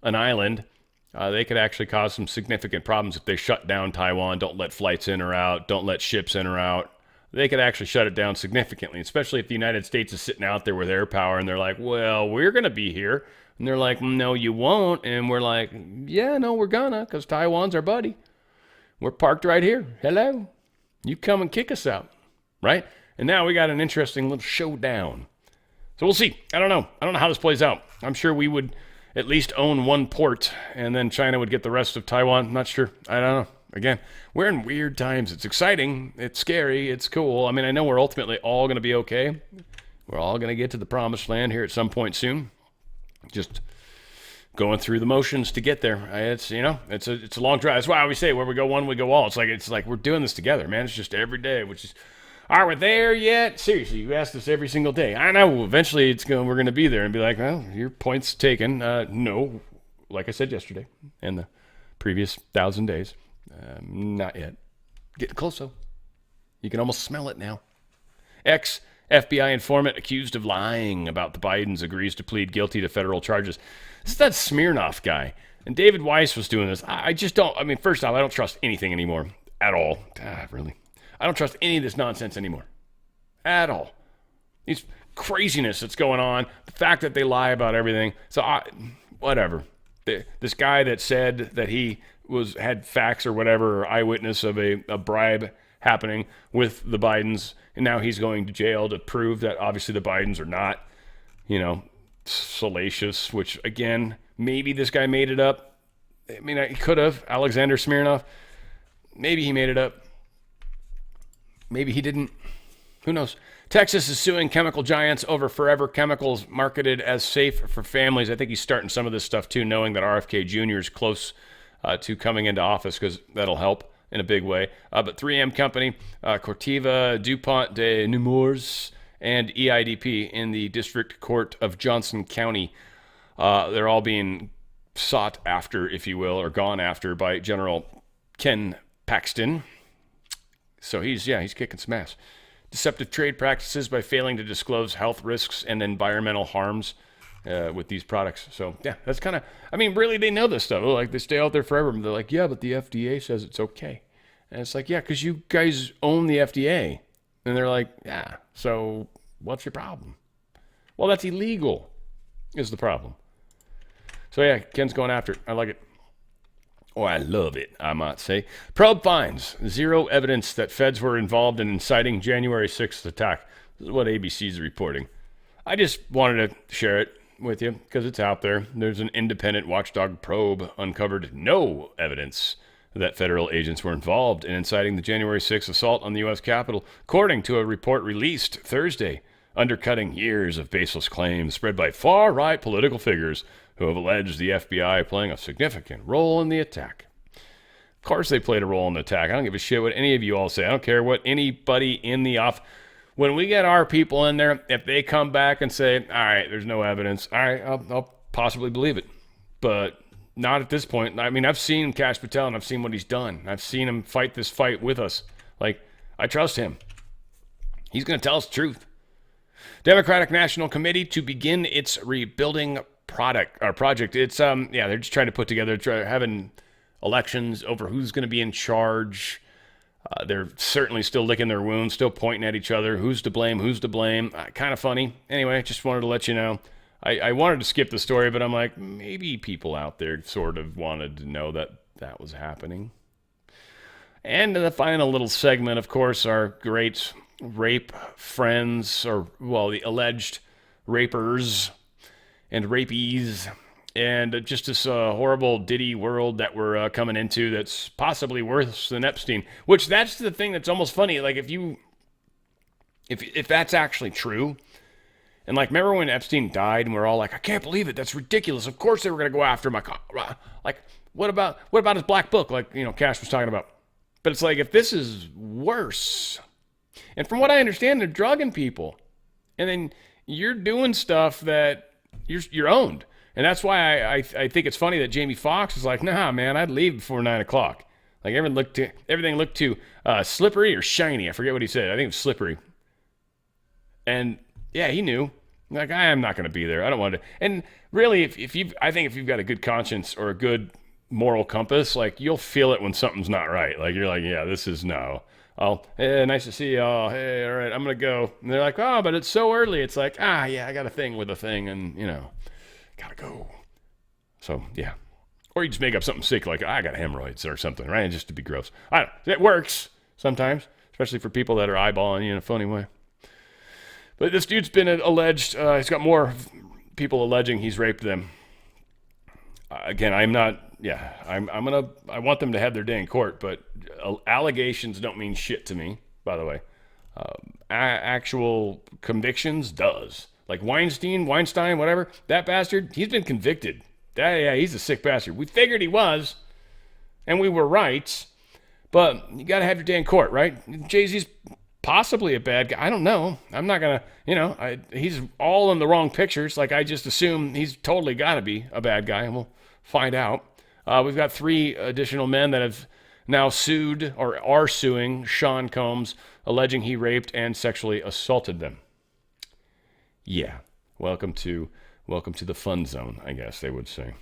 an island, they could actually cause some significant problems if they shut down Taiwan, don't let flights in or out, don't let ships in or out. They could actually shut it down significantly, especially if the United States is sitting out there with air power and they're like, well, we're going to be here. And they're like, no, you won't. And we're like, yeah, no, we're gonna, because Taiwan's our buddy. We're parked right here. Hello. You come and kick us out, right? And now we got an interesting little showdown. So we'll see. I don't know how this plays out. I'm sure we would at least own one port, and then China would get the rest of Taiwan. I'm not sure. I don't know. Again, we're in weird times. It's exciting. It's scary. It's cool. I mean, I know we're ultimately all going to be okay. We're all going to get to the promised land here at some point soon. Just going through the motions to get there. It's a long drive. That's why I always say, where we go one, we go all. It's like we're doing this together, man. It's just every day, which is, are we there yet? Seriously, you ask this every single day. I know eventually we're going to be there and be like, well, your point's taken. No, like I said yesterday, and the previous 1,000 days. Not yet. Getting close, though. You can almost smell it now. Ex-FBI informant accused of lying about the Bidens agrees to plead guilty to federal charges. This is that Smirnoff guy. And David Weiss was doing this. I just don't, I mean, first off, I don't trust anything anymore. At all. Really. I don't trust any of this nonsense anymore. At all. These craziness that's going on. The fact that they lie about everything. So, whatever. This guy that said that he had facts or whatever, or eyewitness of a bribe happening with the Bidens, and now he's going to jail to prove that obviously the Bidens are not, salacious, which, again, maybe this guy made it up. I mean, he could have. Alexander Smirnoff. Maybe he made it up. Maybe he didn't. Who knows? Texas is suing chemical giants over Forever Chemicals marketed as safe for families. I think he's starting some of this stuff, too, knowing that RFK Jr. is close to coming into office, because that'll help in a big way. But 3M Company, Corteva, DuPont de Nemours, and EIDP in the District Court of Johnson County, they're all being sought after, if you will, or gone after by General Ken Paxton. So he's kicking some ass. Deceptive trade practices by failing to disclose health risks and environmental harms with these products. So, yeah, that's kind of, I mean, really, they know this stuff. Like, they stay out there forever. They're like, yeah, but the FDA says it's okay. And it's like, yeah, because you guys own the FDA. And they're like, yeah, so what's your problem? Well, that's illegal is the problem. So, yeah, Ken's going after it. I like it. Oh, I love it, I might say. Probe finds zero evidence that feds were involved in inciting January 6th attack. This is what ABC is reporting. I just wanted to share it with you because it's out there. There's an independent watchdog probe uncovered no evidence that federal agents were involved in inciting the January 6th assault on the U.S. Capitol, according to a report released Thursday, undercutting years of baseless claims spread by far-right political figures who have alleged the FBI playing a significant role in the attack. Of course they played a role in the attack. I don't give a shit what any of you all say. I don't care what anybody in the office. When we get our people in there, if they come back and say, all right, there's no evidence, all right, I'll possibly believe it. But not at this point. I mean, I've seen Kash Patel, and I've seen what he's done. I've seen him fight this fight with us. Like, I trust him. He's going to tell us the truth. Democratic National Committee to begin its rebuilding project. It's they're just trying to put together, having elections over who's going to be in charge. They're certainly still licking their wounds, still pointing at each other. Who's to blame? Kind of funny. Anyway, just wanted to let you know. I wanted to skip the story, but I'm like, maybe people out there sort of wanted to know that was happening. And the final little segment, of course, our great rape friends, the alleged rapers and rapies, and just this horrible Diddy world that we're coming into that's possibly worse than Epstein, which that's the thing that's almost funny. Like, if that's actually true, and like, remember when Epstein died and we're all like, I can't believe it, that's ridiculous. Of course they were going to go after him. Like, what about his black book, like, Kash was talking about? But it's like, if this is worse, and from what I understand, they're drugging people, and then you're doing stuff that you're owned. And that's why I think it's funny that Jamie Foxx is like, nah, man, I'd leave before 9 o'clock. Like, everything looked too slippery or shiny. I forget what he said. I think it was slippery. And yeah, he knew. Like, I am not going to be there. I don't want to. And really, I think if you've got a good conscience or a good moral compass, like, you'll feel it when something's not right. Like, you're like, yeah, this is no. Hey, nice to see you. Oh, hey, all right, I'm going to go. And they're like, oh, but it's so early. It's like, yeah, I got a thing with a thing, and, gotta go. So, yeah. Or you just make up something sick, like, I got hemorrhoids or something, right? Just to be gross. It works sometimes, especially for people that are eyeballing you in a funny way. But this dude's been alleged, he's got more people alleging he's raped them. Again, I'm not, I want them to have their day in court, but allegations don't mean shit to me, by the way. Actual convictions does. Like Weinstein, whatever, that bastard, he's been convicted. Yeah, he's a sick bastard. We figured he was, and we were right, but you got to have your day in court, right? Jay-Z's possibly a bad guy. I don't know. I'm not going to, he's all in the wrong pictures. Like, I just assume he's totally got to be a bad guy, and we'll find out. We've got 3 additional men that have now sued or are suing Sean Combs, alleging he raped and sexually assaulted them. Yeah, welcome to the fun zone, I guess they would say.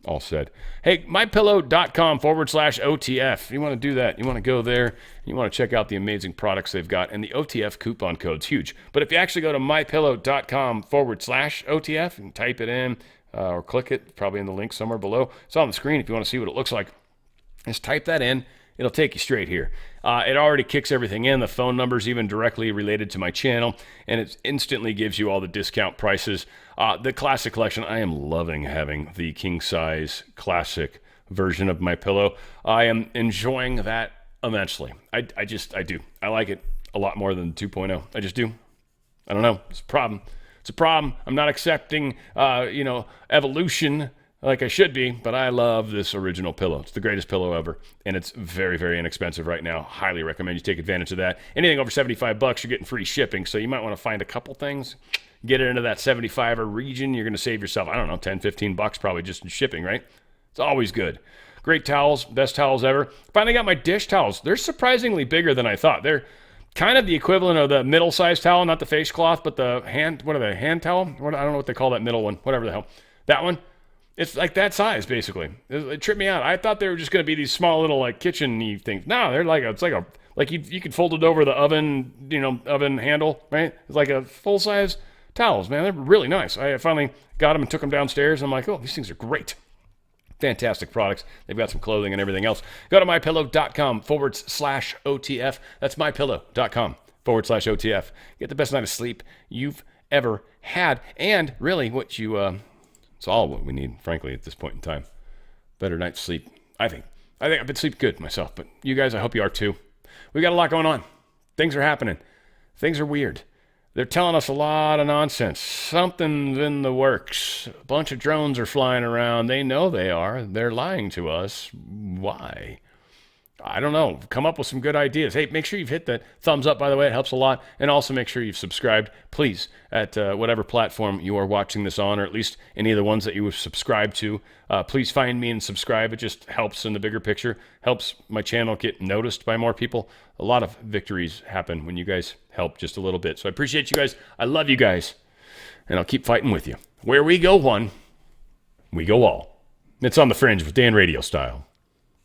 All said. Hey, mypillow.com/OTF. You want to do that. You want to go there. You want to check out the amazing products they've got. And the OTF coupon code's huge. But if you actually go to mypillow.com/OTF and type it in or click it, probably in the link somewhere below. It's on the screen if you want to see what it looks like. Just type that in. It'll take you straight here. It already kicks everything in. The phone number's even directly related to my channel, and it instantly gives you all the discount prices. The classic collection, I am loving having the king size classic version of my pillow. I am enjoying that immensely. I do. I like it a lot more than 2.0. I just do. I don't know. It's a problem. It's a problem. I'm not accepting, evolution like I should be, but I love this original pillow. It's the greatest pillow ever, and it's very, very inexpensive right now. Highly recommend you take advantage of that. Anything over $75, you're getting free shipping, so you might want to find a couple things, get it into that 75er region. You're going to save yourself, I don't know, 10, 15 bucks probably just in shipping, right? It's always good. Great towels, best towels ever. Finally got my dish towels. They're surprisingly bigger than I thought. They're kind of the equivalent of the middle-sized towel, not the face cloth, but the hand towel? I don't know what they call that middle one, whatever the hell. That one. It's like that size, basically. It tripped me out. I thought they were just going to be these small little like kitchen-y things. No, they're like you could fold it over the oven, oven handle, right? It's like a full-size towels, man. They're really nice. I finally got them and took them downstairs. And I'm like, oh, these things are great. Fantastic products. They've got some clothing and everything else. Go to mypillow.com/OTF. That's mypillow.com/OTF. Get the best night of sleep you've ever had. And really what you... It's all what we need, frankly, at this point in time. Better night's sleep, I think. I've been sleeping good myself, but you guys, I hope you are too. We got a lot going on. Things are happening. Things are weird. They're telling us a lot of nonsense. Something's in the works. A bunch of drones are flying around. They know they are. They're lying to us. Why? I don't know. Come up with some good ideas. Hey, make sure you've hit the thumbs up, by the way. It helps a lot. And also make sure you've subscribed, please, at whatever platform you are watching this on, or at least any of the ones that you have subscribed to. Please find me and subscribe. It just helps in the bigger picture, helps my channel get noticed by more people. A lot of victories happen when you guys help just a little bit. So I appreciate you guys. I love you guys. And I'll keep fighting with you. Where we go one, we go all. It's on the Fringe with Dan Radio Style.